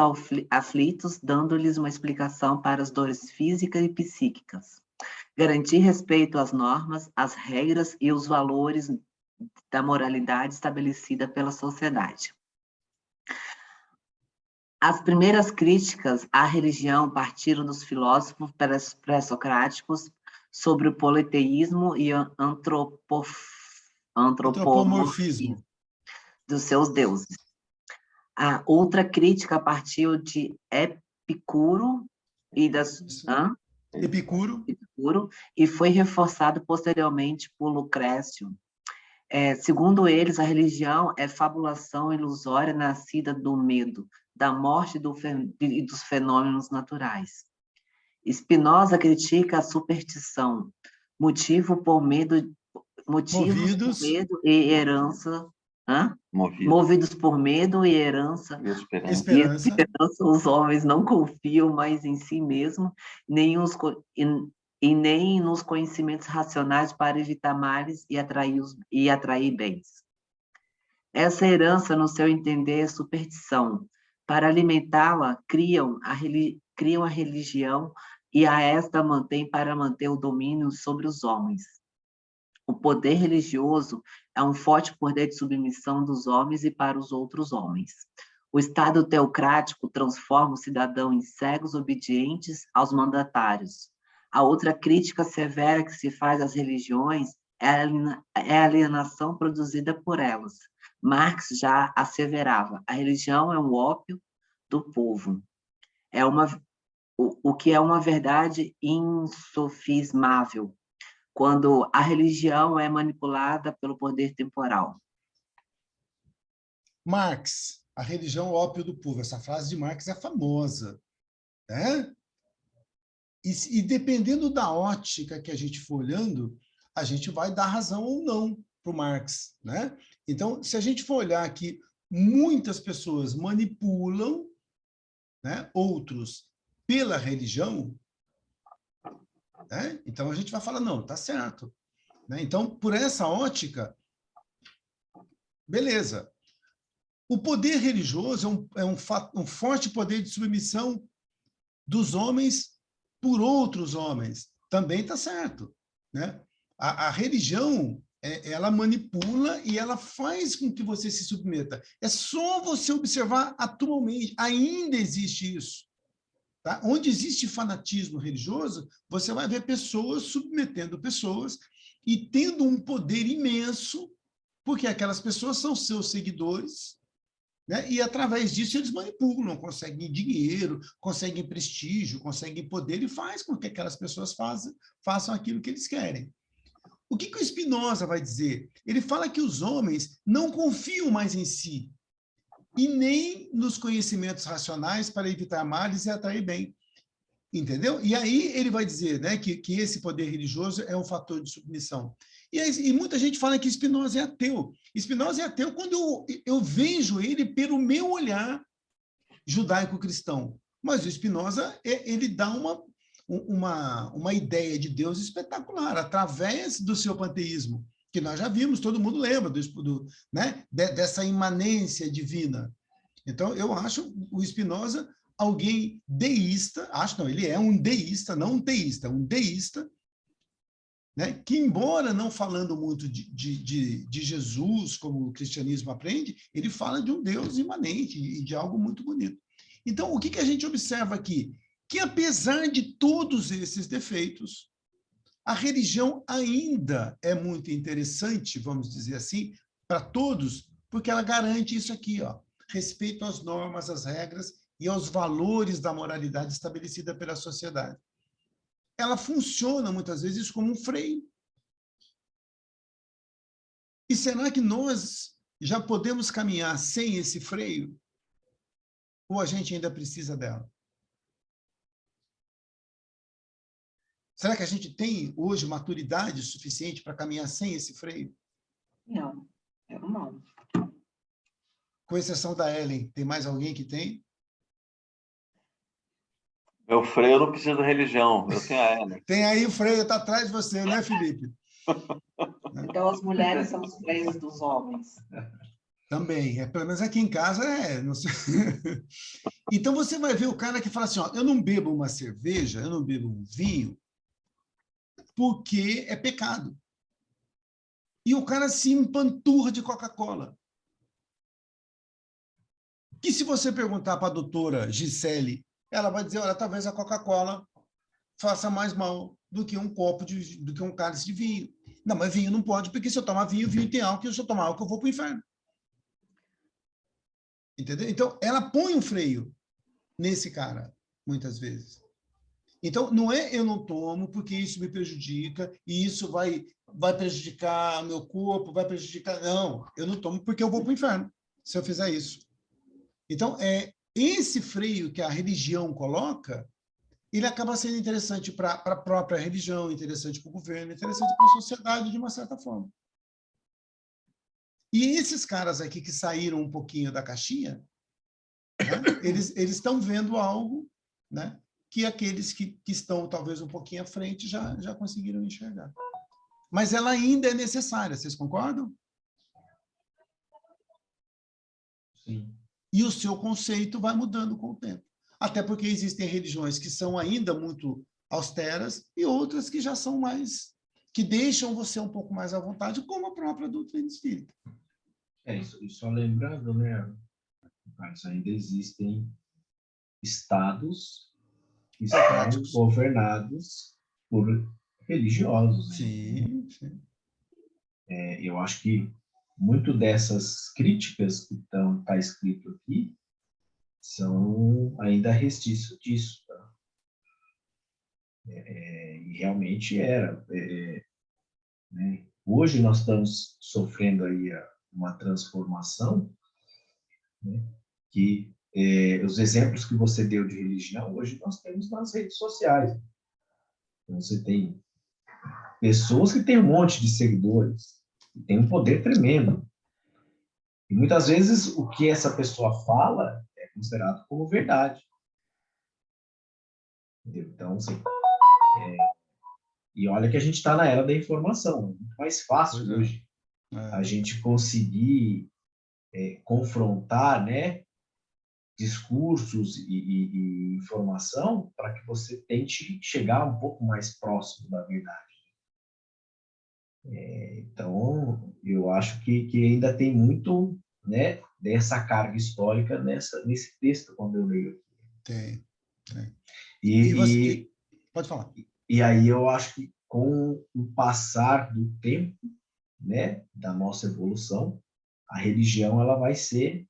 aflitos, dando-lhes uma explicação para as dores físicas e psíquicas. Garantir respeito às normas, às regras e os valores da moralidade estabelecida pela sociedade. As primeiras críticas à religião partiram dos filósofos pré-socráticos sobre o politeísmo e antropomorfismo dos seus deuses. A outra crítica partiu de Epicuro e Epicuro e foi reforçado posteriormente por Lucrécio. Segundo eles, a religião é fabulação ilusória nascida do medo, da morte e dos fenômenos naturais. Spinoza critica a superstição, movidos por medo e herança. Movidos por medo e herança. Esperança. Os homens não confiam mais em si mesmos, nem nos conhecimentos racionais para evitar males e atrair bens. Essa herança, no seu entender, é superstição. Para alimentá-la, criam a religião e a esta mantém para manter o domínio sobre os homens. O poder religioso é um forte poder de submissão dos homens e para os outros homens. O Estado teocrático transforma o cidadão em cegos obedientes aos mandatários. A outra crítica severa que se faz às religiões é a alienação produzida por elas. Marx já asseverava: a religião é um ópio do povo. O que é uma verdade insofismável, quando a religião é manipulada pelo poder temporal. Marx, a religião é o ópio do povo. Essa frase de Marx é famosa, né? E dependendo da ótica que a gente for olhando, a gente vai dar razão ou não para o Marx, né? Então, se a gente for olhar que muitas pessoas manipulam, né, outros pela religião, né? Então a gente vai falar, não, tá certo, né? Então, por essa ótica, beleza. O poder religioso é um forte poder de submissão dos homens por outros homens. Também está certo, né? A religião, ela manipula e ela faz com que você se submeta. É só você observar atualmente, ainda existe isso. Tá? Onde existe fanatismo religioso, você vai ver pessoas submetendo pessoas e tendo um poder imenso, porque aquelas pessoas são seus seguidores, né? E, através disso, eles manipulam, conseguem dinheiro, conseguem prestígio, conseguem poder e faz com que aquelas pessoas façam aquilo que eles querem. O que o Spinoza vai dizer? Ele fala que os homens não confiam mais em si e nem nos conhecimentos racionais para evitar males e atrair bem. Entendeu? E aí ele vai dizer, né, que esse poder religioso é um fator de submissão. E muita gente fala que Spinoza é ateu. Spinoza é ateu quando eu vejo ele pelo meu olhar judaico-cristão. Mas o Spinoza, ele dá uma ideia de Deus espetacular, através do seu panteísmo, que nós já vimos, todo mundo lembra né, dessa imanência divina. Então, eu acho o Spinoza alguém deísta, ele é um deísta, não um teísta, um deísta, né, que, embora não falando muito de Jesus, como o cristianismo aprende, ele fala de um Deus imanente e de algo muito bonito. Então, o que a gente observa aqui? Que, apesar de todos esses defeitos, a religião ainda é muito interessante, vamos dizer assim, para todos, porque ela garante isso aqui, ó, respeito às normas, às regras e aos valores da moralidade estabelecida pela sociedade. Ela funciona, muitas vezes, como um freio. E será que nós já podemos caminhar sem esse freio? Ou a gente ainda precisa dela? Será que a gente tem, hoje, maturidade suficiente para caminhar sem esse freio? Não, eu não. Com exceção da Ellen, tem mais alguém que tem? Meu freio não precisa de religião, eu tenho a Ellen. Tem aí o freio, está atrás de você, né, Felipe? Então, as mulheres são os freios dos homens. Também, pelo menos aqui em casa não sei. Então, você vai ver o cara que fala assim, ó, eu não bebo uma cerveja, eu não bebo um vinho, porque é pecado. E o cara se empanturra de Coca-Cola. Que, se você perguntar para a doutora Gisele, ela vai dizer, olha, talvez a Coca-Cola faça mais mal do que um do que um cálice de vinho. Não, mas vinho não pode, porque se eu tomar vinho, vinho tem álcool, e se eu tomar álcool, eu vou para o inferno. Entendeu? Então, ela põe um freio nesse cara, muitas vezes. Então, não é eu não tomo porque isso me prejudica, e isso vai prejudicar meu corpo, vai prejudicar... Não, eu não tomo porque eu vou para o inferno, se eu fizer isso. Então, esse freio que a religião coloca, ele acaba sendo interessante para a própria religião, interessante para o governo, interessante para a sociedade, de uma certa forma. E esses caras aqui que saíram um pouquinho da caixinha, né, eles estão vendo algo, né, que aqueles que estão talvez um pouquinho à frente já conseguiram enxergar. Mas ela ainda é necessária, vocês concordam? Sim. E o seu conceito vai mudando com o tempo. Até porque existem religiões que são ainda muito austeras e outras que já são mais... que deixam você um pouco mais à vontade, como a própria doutrina espírita. E só lembrando, né, Carlos, ainda existem estados que são governados por religiosos. Né? Sim, sim. Eu acho que muito dessas críticas que está escrito aqui são ainda restício disso. Tá? E realmente era. Né? Hoje nós estamos sofrendo aí uma transformação, né? Que os exemplos que você deu de religião, hoje nós temos nas redes sociais. Então, você tem pessoas que têm um monte de seguidores, e tem um poder tremendo. E muitas vezes o que essa pessoa fala é considerado como verdade. Entendeu? Então, assim, e olha que a gente está na era da informação, é muito mais fácil hoje a gente conseguir confrontar, né, discursos e informação para que você tente chegar um pouco mais próximo da verdade. Então, eu acho que ainda tem muito, né, dessa carga histórica nesse texto, quando eu leio aqui. Tem. Pode falar. E aí eu acho que com o passar do tempo, né, da nossa evolução, a religião ela vai ser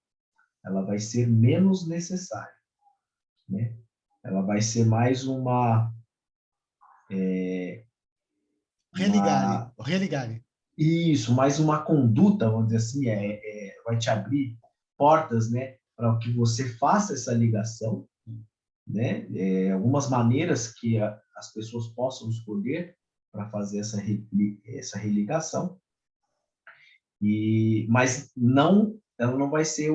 ela vai ser menos necessária, né? Ela vai ser mais Religare. Isso, mais uma conduta, vamos dizer assim, vai te abrir portas, né, para que você faça essa ligação, né? Algumas maneiras que as pessoas possam escolher para fazer essa religação, mas ela não vai ser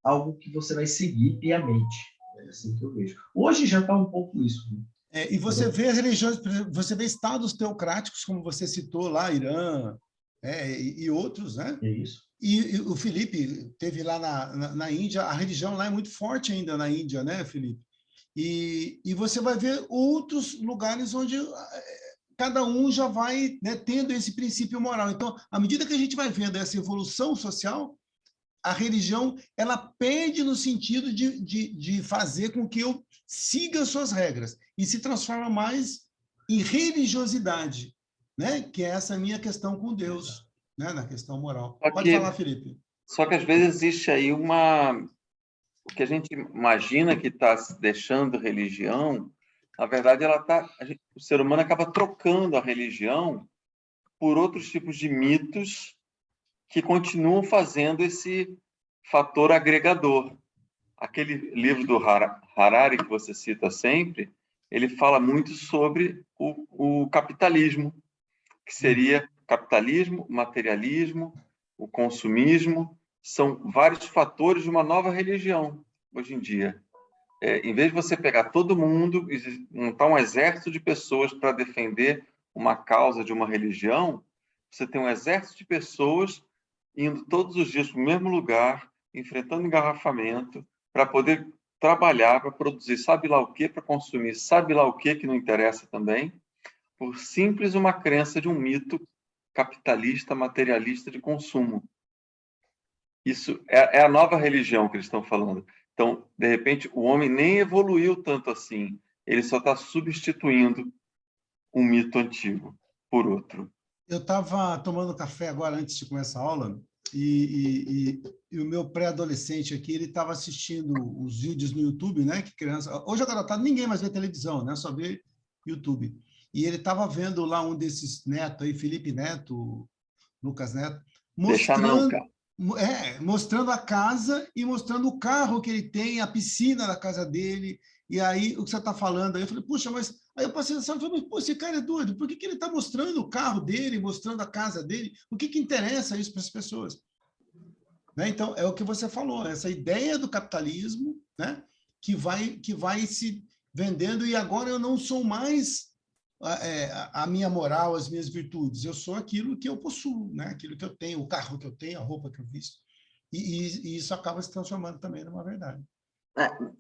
algo que você vai seguir piamente, é assim que eu vejo. Hoje já está um pouco isso, né? E você vê religiões, você vê estados teocráticos, como você citou lá, Irã, e outros, né? É isso. E o Felipe teve lá na Índia, a religião lá é muito forte ainda na Índia, né, Felipe? E você vai ver outros lugares onde cada um já vai, né, tendo esse princípio moral. Então, à medida que a gente vai vendo essa evolução social, a religião ela perde no sentido de fazer com que eu siga suas regras e se transforma mais em religiosidade, né? Que é essa minha questão com Deus, né? Na questão moral. Pode falar, Felipe. Só que às vezes existe aí o que a gente imagina que está se deixando religião, na verdade o ser humano acaba trocando a religião por outros tipos de mitos que continuam fazendo esse fator agregador. Aquele livro do Harari, que você cita sempre, ele fala muito sobre o capitalismo, que seria capitalismo, materialismo, o consumismo, são vários fatores de uma nova religião, hoje em dia. Em vez de você pegar todo mundo e montar um exército de pessoas para defender uma causa de uma religião, você tem um exército de pessoas indo todos os dias para o mesmo lugar, enfrentando engarrafamento, para poder trabalhar, para produzir sabe lá o que, para consumir sabe lá o que não interessa também, por simples uma crença de um mito capitalista, materialista de consumo. Isso é a nova religião que eles estão falando. Então, de repente, o homem nem evoluiu tanto assim, ele só está substituindo um mito antigo por outro. Eu estava tomando café agora, antes de começar a aula, e o meu pré-adolescente aqui, ele estava assistindo os vídeos no YouTube, né? Que criança... Hoje, a garotada, ninguém mais vê televisão, né? Só vê YouTube. E ele estava vendo lá um desses netos aí, Felipe Neto, Lucas Neto, mostrando a casa e mostrando o carro que ele tem, a piscina da casa dele. E aí, o que você está falando aí, eu falei, puxa, mas... Aí eu passei nessa e falei, pô, esse cara é doido, por que ele está mostrando o carro dele, mostrando a casa dele? O que interessa isso para as pessoas? Né? Então, é o que você falou, essa ideia do capitalismo, né? que vai se vendendo, e agora eu não sou mais a minha moral, as minhas virtudes, eu sou aquilo que eu possuo, né? Aquilo que eu tenho, o carro que eu tenho, a roupa que eu visto. E isso acaba se transformando também numa verdade.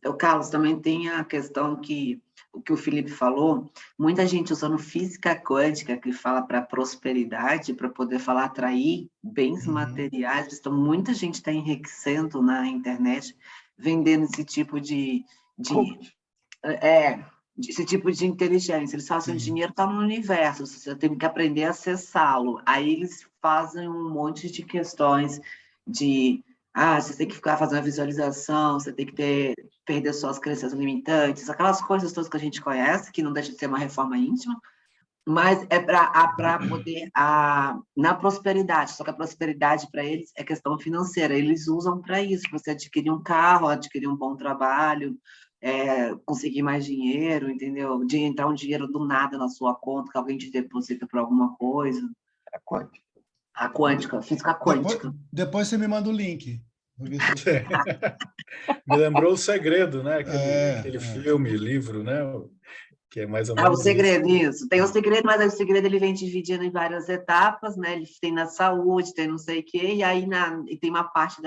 O Carlos, também tem a questão que o que o Felipe falou, muita gente usando física quântica, que fala para prosperidade, para poder falar atrair bens materiais, então muita gente está enriquecendo na internet, vendendo esse tipo esse tipo de inteligência. Eles falam assim, o dinheiro está no universo, você tem que aprender a acessá-lo. Aí eles fazem um monte de questões de... você tem que ficar fazendo a visualização, você tem que perder suas crenças limitantes, aquelas coisas todas que a gente conhece, que não deixa de ser uma reforma íntima, mas é para poder... na prosperidade, só que a prosperidade para eles é questão financeira, eles usam para isso, você adquirir um carro, adquirir um bom trabalho, conseguir mais dinheiro, entendeu? De entrar um dinheiro do nada na sua conta, que alguém te deposita por alguma coisa. A quântica, física quântica. Depois você me manda o link. Me lembrou O Segredo, né? Aquele filme, livro, né? Que é mais ou menos O Segredo, isso. Tem o Segredo, mas o Segredo ele vem dividindo em várias etapas, né? Ele tem na saúde, tem não sei o quê, e aí tem uma parte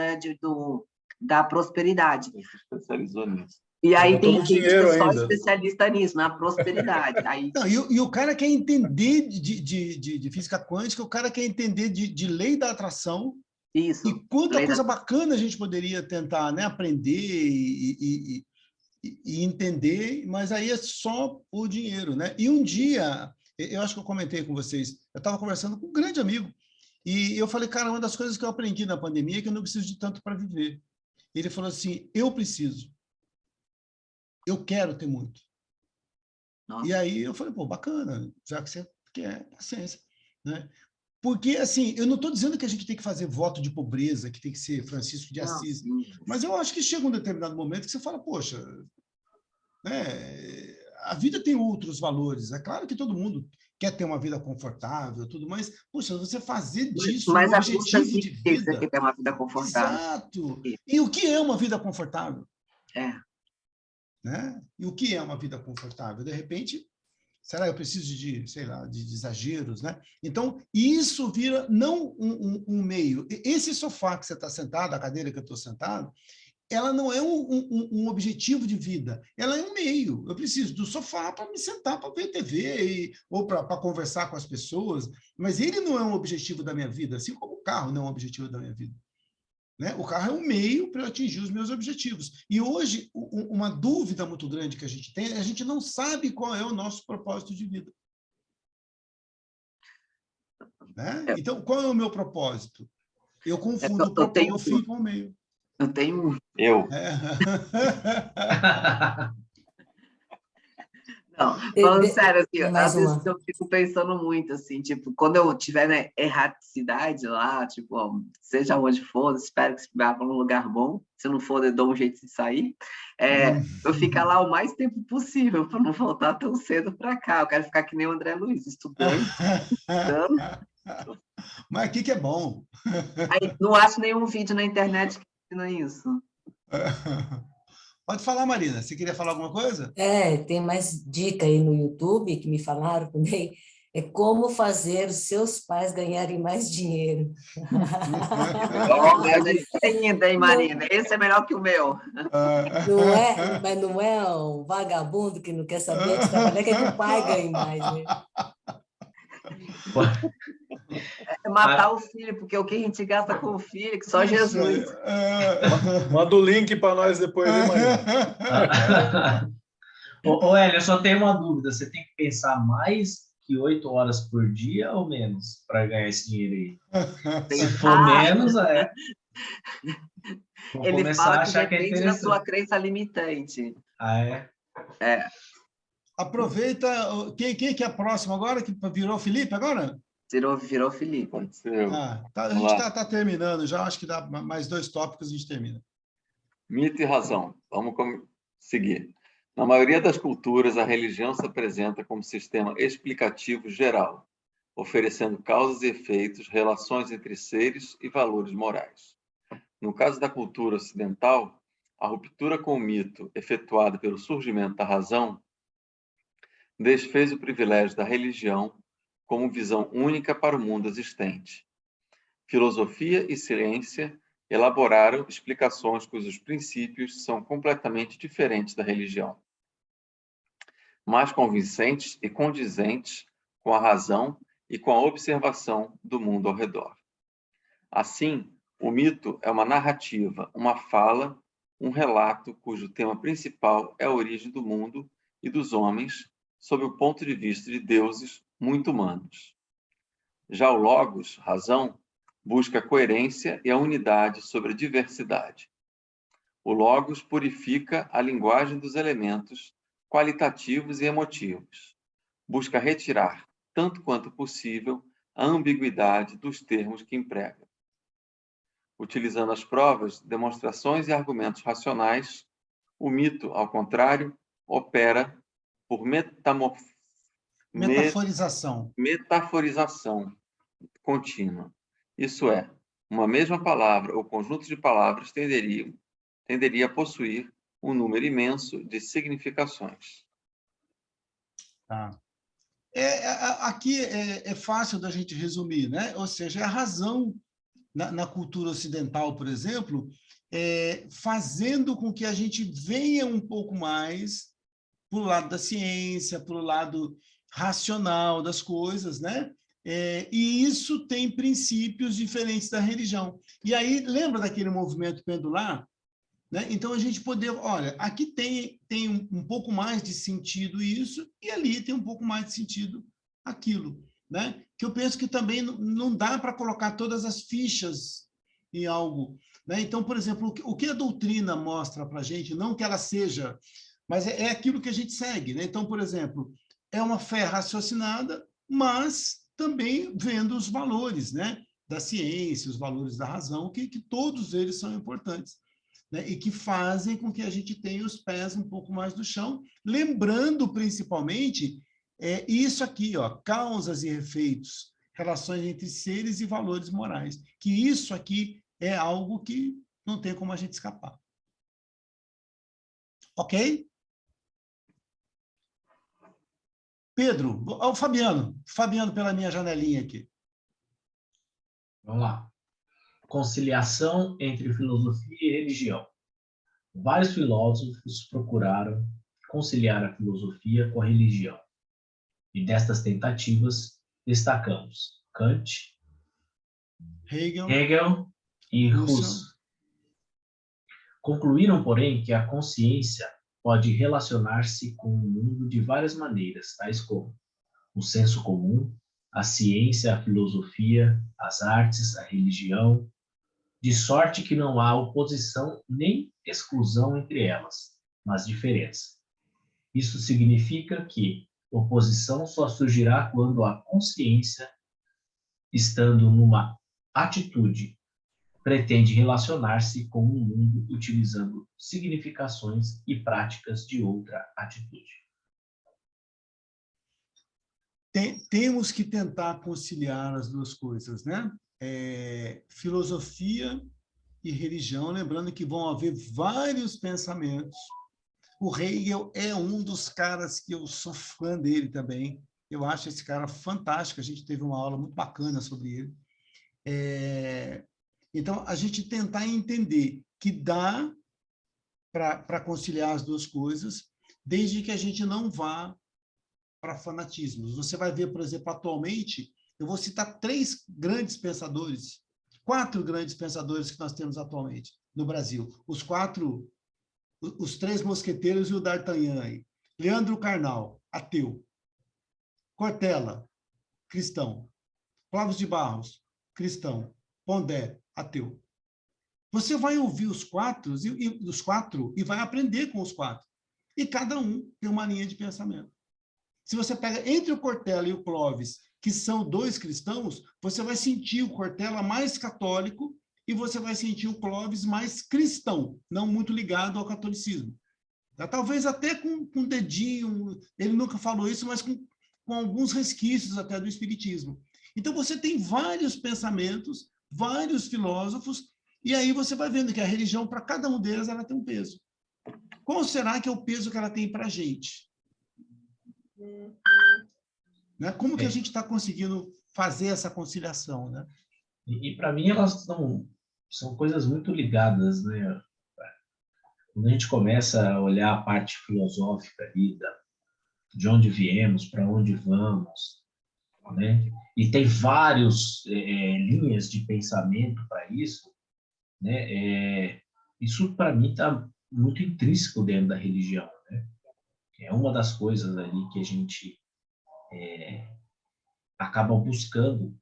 da prosperidade. Ele se especializou nisso. E aí tem gente que é só especialista nisso, na prosperidade. Aí... Não, e o cara quer entender de física quântica, o cara quer entender de lei da atração. Isso. E quanta coisa bacana a gente poderia tentar, né, aprender e entender, mas aí é só o dinheiro, né? E um dia, eu acho que eu comentei com vocês, eu estava conversando com um grande amigo, e eu falei, cara, uma das coisas que eu aprendi na pandemia é que eu não preciso de tanto para viver. ele falou assim, eu preciso. Eu quero ter muito. Nossa. E aí eu falei, pô, bacana, já que você quer, paciência, né? Porque, assim, eu não estou dizendo que a gente tem que fazer voto de pobreza, que tem que ser Francisco de Assis, mas eu acho que chega um determinado momento que você fala, poxa, né, a vida tem outros valores. É claro que todo mundo quer ter uma vida confortável, tudo, mas, poxa, você fazer disso Mas um a busca objetivo de fictícia vida... que tem uma vida confortável. Exato! E o que é uma vida confortável? É. Né? E o que é uma vida confortável? De repente, será que eu preciso de, sei lá, de exageros, né? Então, isso vira não um meio. Esse sofá que você está sentado, a cadeira que eu estou sentado, ela não é um objetivo de vida, ela é um meio. Eu preciso do sofá para me sentar para ver TV ou para conversar com as pessoas, mas ele não é um objetivo da minha vida, assim como o carro não é um objetivo da minha vida. Né? O carro é um meio para eu atingir os meus objetivos. E hoje, uma dúvida muito grande que a gente tem, a gente não sabe qual é o nosso propósito de vida. Né? Então, qual é o meu propósito? Eu confundo o fim com o meio. Eu tenho... É. Não, falando sério, assim, às vezes eu fico pensando muito, assim, tipo, quando eu tiver na erraticidade lá, tipo, ó, seja onde for, espero que vá para um lugar bom, se não for, eu dou um jeito de sair, eu ficar lá o mais tempo possível, para não voltar tão cedo para cá. Eu quero ficar que nem o André Luiz, estudando. Mas aqui que é bom. Aí, não acho nenhum vídeo na internet que ensina isso. Pode falar, Marina. Você queria falar alguma coisa? Tem mais dica aí no YouTube que me falaram também. É como fazer os seus pais ganharem mais dinheiro. Ainda, hein, Marina? Esse é melhor que o meu. Não é, mas não é um vagabundo que não quer saber de trabalhar, quer que o pai ganhe mais, né? É matar o filho, porque o que a gente gasta com o filho, que só Jesus. Manda o link para nós depois, hein, Marina? Ô, Hélio, eu só tenho uma dúvida. Você tem que pensar mais que 8 horas por dia ou menos para ganhar esse dinheiro aí? Se for menos, vou ele começar fala a que achar que é depende da interessante. sua crença limitante. Ah, é? Aproveita. Quem que é próximo agora? Que virou o Felipe agora? Virou Felipe. A gente está terminando já. Acho que dá mais 2 tópicos e a gente termina. Mito e razão. Vamos seguir. Na maioria das culturas, a religião se apresenta como sistema explicativo geral, oferecendo causas e efeitos, relações entre seres e valores morais. No caso da cultura ocidental, a ruptura com o mito, efetuada pelo surgimento da razão, desfez o privilégio da religião como visão única para o mundo existente. Filosofia e ciência elaboraram explicações cujos princípios são completamente diferentes da religião, mais convincentes e condizentes com a razão e com a observação do mundo ao redor. Assim, o mito é uma narrativa, uma fala, um relato cujo tema principal é a origem do mundo e dos homens, sob o ponto de vista de deuses muito humanos. Já o logos, razão, busca a coerência e a unidade sobre a diversidade. O logos purifica a linguagem dos elementos qualitativos e emotivos. Busca retirar, tanto quanto possível, a ambiguidade dos termos que emprega. Utilizando as provas, demonstrações e argumentos racionais, o mito, ao contrário, opera por Metaforização contínua. Isso é, uma mesma palavra ou conjunto de palavras tenderia a possuir um número imenso de significações. Aqui é fácil da gente resumir, né? Ou seja, a razão na cultura ocidental, por exemplo, fazendo com que a gente venha um pouco mais para o lado da ciência, para o lado racional das coisas, né? E isso tem princípios diferentes da religião. E aí, lembra daquele movimento pendular? Né? Então, a gente poder... Olha, aqui tem um pouco mais de sentido isso, e ali tem um pouco mais de sentido aquilo. Né? Que eu penso que também não dá para colocar todas as fichas em algo. Né? Então, por exemplo, o que a doutrina mostra para a gente, não que ela seja, mas é aquilo que a gente segue. Né? Então, por exemplo, é uma fé raciocinada, mas também vendo os valores, né, da ciência, os valores da razão, que todos eles são importantes, né, e que fazem com que a gente tenha os pés um pouco mais no chão, lembrando principalmente isso aqui, ó, causas e efeitos, relações entre seres e valores morais, que isso aqui é algo que não tem como a gente escapar. Ok? Pedro, o Fabiano pela minha janelinha aqui. Vamos lá. Conciliação entre filosofia e religião. Vários filósofos procuraram conciliar a filosofia com a religião. E destas tentativas, destacamos Kant, Hegel e Husserl. Concluíram, porém, que a consciência pode relacionar-se com o mundo de várias maneiras, tais como o senso comum, a ciência, a filosofia, as artes, a religião, de sorte que não há oposição nem exclusão entre elas, mas diferença. Isso significa que oposição só surgirá quando a consciência, estando numa atitude, pretende relacionar-se com o mundo utilizando significações e práticas de outra atitude. Temos que tentar conciliar as duas coisas, né? Filosofia e religião, lembrando que vão haver vários pensamentos. O Hegel é um dos caras que eu sou fã dele também. Eu acho esse cara fantástico. A gente teve uma aula muito bacana sobre ele. Então, a gente tentar entender que dá para conciliar as duas coisas, desde que a gente não vá para fanatismos. Você vai ver, por exemplo, atualmente, eu vou citar 4 grandes pensadores que nós temos atualmente no Brasil. Os 3 mosqueteiros e o D'Artagnan aí. Leandro Carnal, ateu. Cortella, cristão. Clóvis de Barros, cristão. Pondé, ateu. Você vai ouvir os 4 e vai aprender com os 4. E cada um tem uma linha de pensamento. Se você pega entre o Cortella e o Clóvis, que são 2 cristãos, você vai sentir o Cortella mais católico e você vai sentir o Clóvis mais cristão, não muito ligado ao catolicismo. Talvez até com um dedinho, ele nunca falou isso, mas com alguns resquícios até do espiritismo. Então, você tem vários pensamentos, vários filósofos, e aí você vai vendo que a religião, para cada um deles, ela tem um peso. Qual será que é o peso que ela tem para a gente? Né? Como que a gente está conseguindo fazer essa conciliação? Né? E para mim, elas são coisas muito ligadas, né? Quando a gente começa a olhar a parte filosófica ali, de onde viemos, para onde vamos, né? E tem várias linhas de pensamento para isso, né? Isso, para mim, está muito intrínseco dentro da religião, né? É uma das coisas ali que a gente acaba buscando,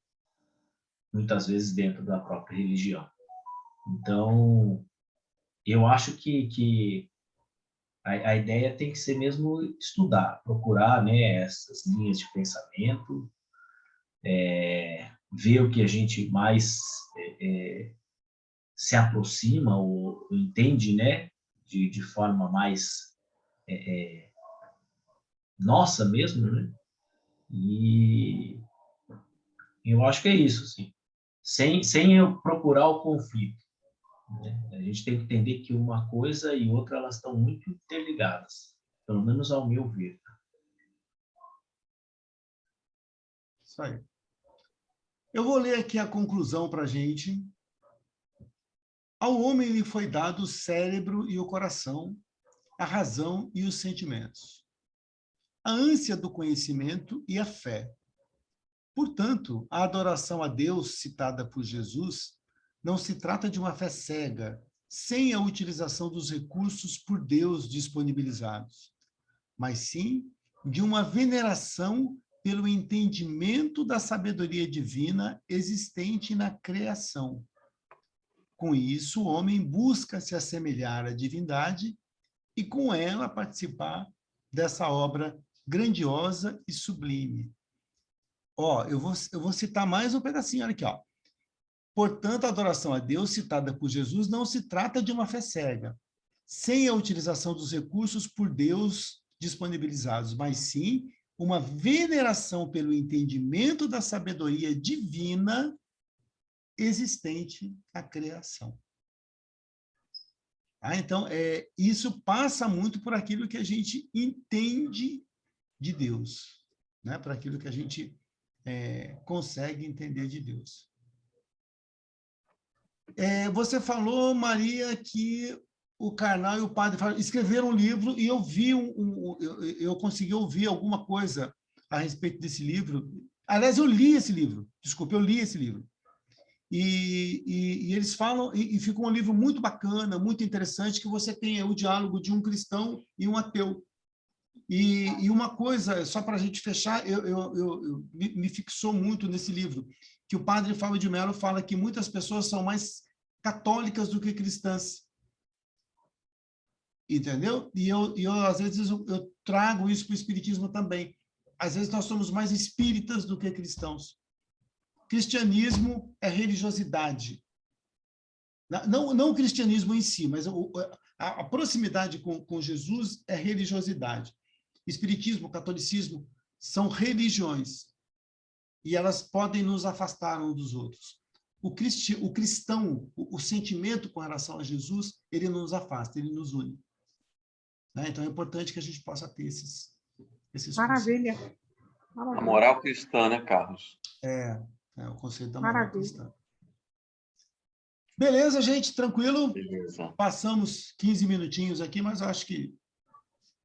muitas vezes, dentro da própria religião. Então, eu acho que a ideia tem que ser mesmo estudar, procurar, né, essas linhas de pensamento, ver o que a gente mais se aproxima ou entende, né, de forma mais nossa mesmo, né? E eu acho que é isso, assim. Sem eu procurar o conflito, né? A gente tem que entender que uma coisa e outra, elas estão muito interligadas, pelo menos ao meu ver. Isso aí. Eu vou ler aqui a conclusão para a gente. Ao homem lhe foi dado o cérebro e o coração, a razão e os sentimentos, a ânsia do conhecimento e a fé. Portanto, a adoração a Deus citada por Jesus não se trata de uma fé cega, sem a utilização dos recursos por Deus disponibilizados, mas sim de uma veneração pelo entendimento da sabedoria divina existente na criação. Com isso, o homem busca se assemelhar à divindade e, com ela, participar dessa obra grandiosa e sublime. Ó, eu vou citar mais um pedacinho, olha aqui, ó. Portanto, a adoração a Deus citada por Jesus não se trata de uma fé cega, sem a utilização dos recursos por Deus disponibilizados, mas sim uma veneração pelo entendimento da sabedoria divina existente na criação. Então, isso passa muito por aquilo que a gente entende de Deus, né? Por aquilo que a gente consegue entender de Deus. Você falou, Maria, que o Karnal e o padre escreveram um livro e eu vi eu consegui ouvir alguma coisa a respeito desse livro. Aliás, eu li esse livro. Desculpe, eu li esse livro. E eles falam, e fica um livro muito bacana, muito interessante, que você tem o diálogo de um cristão e um ateu. E uma coisa, só para a gente fechar, me fixou muito nesse livro, que o padre Fábio de Mello fala que muitas pessoas são mais católicas do que cristãs. Entendeu? E eu às vezes, eu trago isso para o espiritismo também. Às vezes, nós somos mais espíritas do que cristãos. Cristianismo é religiosidade. Não o cristianismo em si, mas a proximidade com Jesus é religiosidade. Espiritismo, catolicismo são religiões. E elas podem nos afastar uns dos outros. O cristão, o sentimento com relação a Jesus, ele não nos afasta, ele nos une. Né? Então, é importante que a gente possa ter esses Maravilha. conceitos. A moral cristã, né, Carlos? O conceito da moral Maravilha. cristã. Beleza, gente? Tranquilo? Beleza. Passamos 15 minutinhos aqui, mas eu acho que...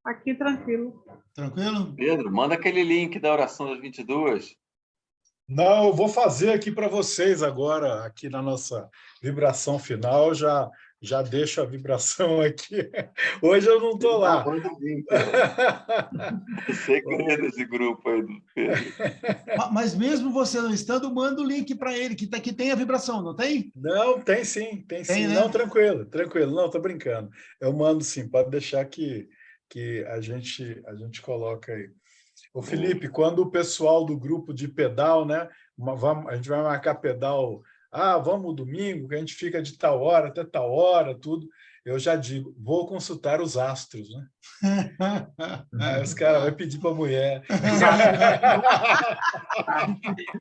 Aqui, tranquilo. Tranquilo? Pedro, manda aquele link da oração das 22. Não, eu vou fazer aqui para vocês agora, aqui na nossa vibração final, já deixo a vibração aqui. Hoje eu não estou lá. Segredo desse grupo aí do Pedro. Mas mesmo você não estando, manda o link para ele, que tem a vibração, não tem? Não, tem sim, tem sim. Né? Não, tranquilo. Não, estou brincando. Eu mando sim, pode deixar que a gente coloca aí. Ô, Felipe, quando o pessoal do grupo de pedal, né? A gente vai marcar pedal, vamos domingo, que a gente fica de tal hora até tal hora, tudo. Eu já digo, vou consultar os astros, né? Aí os caras vão pedir para a mulher.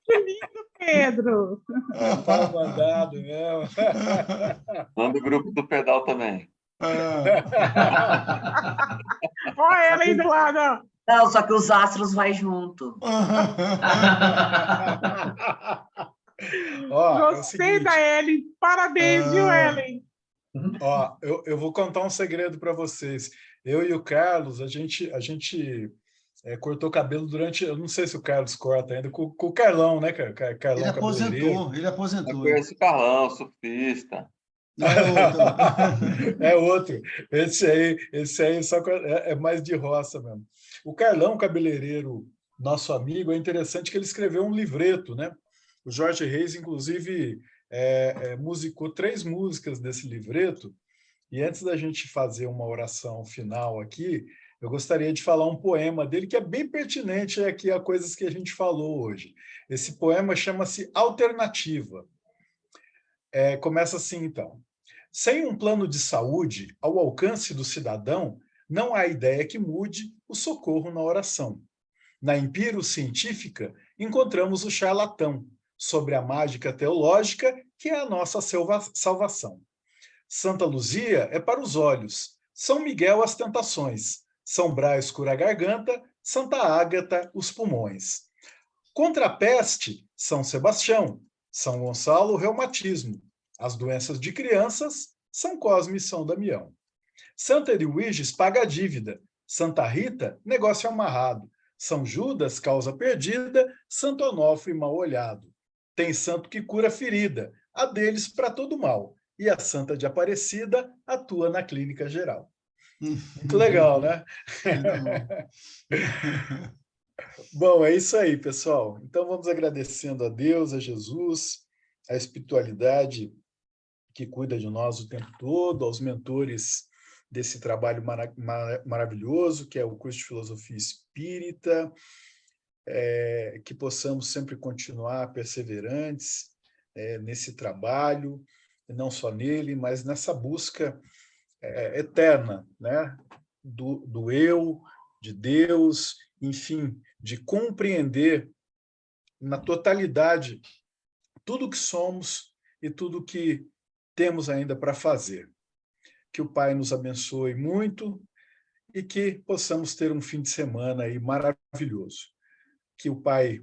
Que lindo, Pedro! Tá mandado mesmo. Manda o grupo do pedal também. Olha ela aí do lado! Não, só que os astros vai junto. Gostei da Ellen. Parabéns, viu, Ellen? Ó, eu vou contar um segredo para vocês. Eu e o Carlos, a gente cortou cabelo durante... Eu não sei se o Carlos corta ainda, com o Carlão, né, Carlão? Ele aposentou. Eu conheço o Carlão, surfista. É outro. Esse aí só é mais de roça mesmo. O Carlão, cabeleireiro, nosso amigo, é interessante que ele escreveu um livreto, né? O Jorge Reis, inclusive, musicou 3 músicas desse livreto. E antes da gente fazer uma oração final aqui, eu gostaria de falar um poema dele que é bem pertinente aqui a coisas que a gente falou hoje. Esse poema chama-se Alternativa. Começa assim, então. Sem um plano de saúde ao alcance do cidadão, não há ideia que mude o socorro na oração. Na empiro científica, encontramos o charlatão, sobre a mágica teológica, que é a nossa salvação. Santa Luzia é para os olhos, São Miguel as tentações, São Brás cura a garganta, Santa Ágata os pulmões. Contra a peste, São Sebastião, São Gonçalo o reumatismo, as doenças de crianças, São Cosme e São Damião. Santa Edwiges paga a dívida, Santa Rita, negócio amarrado, São Judas, causa perdida, Santo Onofre, mal olhado. Tem santo que cura ferida, a deles para todo mal, e a Santa de Aparecida atua na clínica geral. Muito legal, né? Bom, é isso aí, pessoal. Então, vamos agradecendo a Deus, a Jesus, a espiritualidade que cuida de nós o tempo todo, aos mentores desse trabalho maravilhoso, que é o curso de Filosofia Espírita, que possamos sempre continuar perseverantes nesse trabalho, não só nele, mas nessa busca eterna, né? do eu, de Deus, enfim, de compreender na totalidade tudo que somos e tudo que temos ainda para fazer. Que o Pai nos abençoe muito e que possamos ter um fim de semana aí maravilhoso. Que o Pai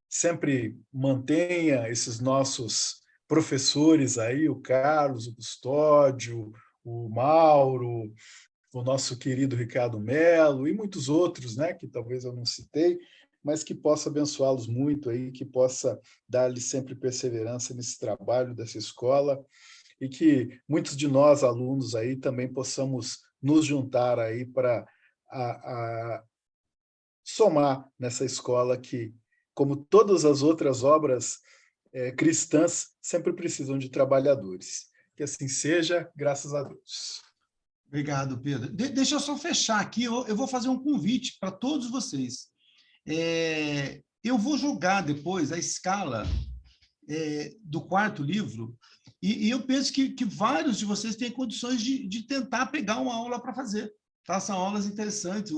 sempre mantenha esses nossos professores aí, o Carlos, o Custódio, o Mauro, o nosso querido Ricardo Melo e muitos outros, né, que talvez eu não citei, mas que possa abençoá-los muito aí, que possa dar-lhes sempre perseverança nesse trabalho dessa escola e que muitos de nós, alunos aí, também possamos nos juntar aí para somar nessa escola que, como todas as outras obras cristãs, sempre precisam de trabalhadores. Que assim seja, graças a Deus. Obrigado, Pedro. Deixa eu só fechar aqui, eu vou fazer um convite para todos vocês. Eu vou jogar depois a escala do quarto livro, e eu penso que vários de vocês têm condições de tentar pegar uma aula para fazer. Tá? São aulas interessantes,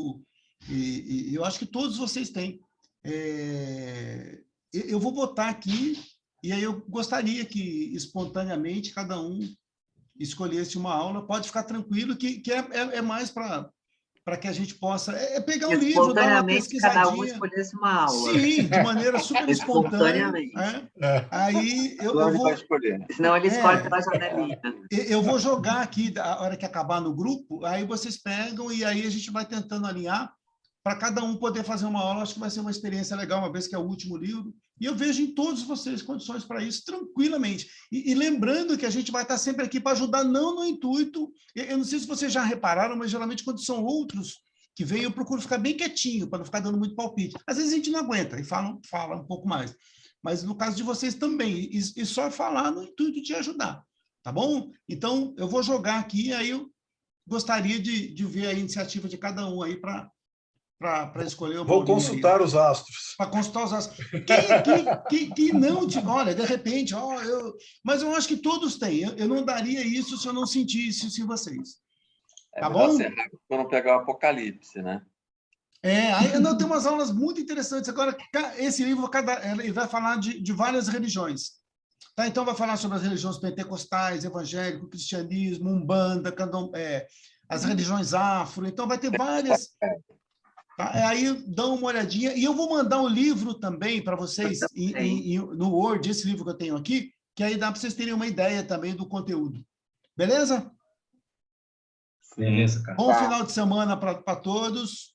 e eu acho que todos vocês têm. Eu vou botar aqui, e aí eu gostaria que, espontaneamente, cada um escolhesse uma aula. Pode ficar tranquilo, que é mais para que a gente possa pegar um livro, dar uma pesquisadinha. Cada um escolhesse uma aula. Sim, de maneira super espontânea. Aí eu vou escolher. Senão ele escolhe pela janelinha. Eu vou jogar aqui, a hora que acabar no grupo, aí vocês pegam e aí a gente vai tentando alinhar para cada um poder fazer uma aula. Acho que vai ser uma experiência legal, uma vez que é o último livro. E eu vejo em todos vocês condições para isso, tranquilamente. E lembrando que a gente vai estar sempre aqui para ajudar, não no intuito. Eu não sei se vocês já repararam, mas geralmente quando são outros que vêm, eu procuro ficar bem quietinho, para não ficar dando muito palpite. Às vezes a gente não aguenta e fala um pouco mais. Mas no caso de vocês também, e só falar no intuito de ajudar. Tá bom? Então, eu vou jogar aqui, aí eu gostaria de ver a iniciativa de cada um aí para escolher o Vou consultar aí. Os astros. Para consultar os astros. Quem não... Olha, de repente... mas eu acho que todos têm. Eu não daria isso se eu não sentisse isso em vocês. Tá bom? Para não pegar o Apocalipse, né? Aí não, tem umas aulas muito interessantes. Agora, esse livro ele vai falar de várias religiões. Tá? Então, vai falar sobre as religiões pentecostais, evangélico, cristianismo, umbanda, as religiões afro. Então, vai ter várias... Tá? Aí, dão uma olhadinha. E eu vou mandar um livro também para vocês no Word, esse livro que eu tenho aqui, que aí dá para vocês terem uma ideia também do conteúdo. Beleza? Beleza, cara. Bom final de semana para todos.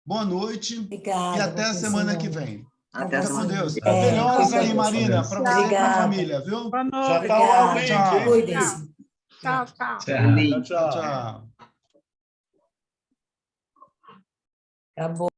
Boa noite. Obrigada, e até a semana que vem. Até Fica com Deus. É, Melhoras aí, Marina, para você e para a família, viu? Boa noite. Já está lá o link, Tchau. Cuidem-se. Tchau, tchau. Tchau. Tchau. Acabou.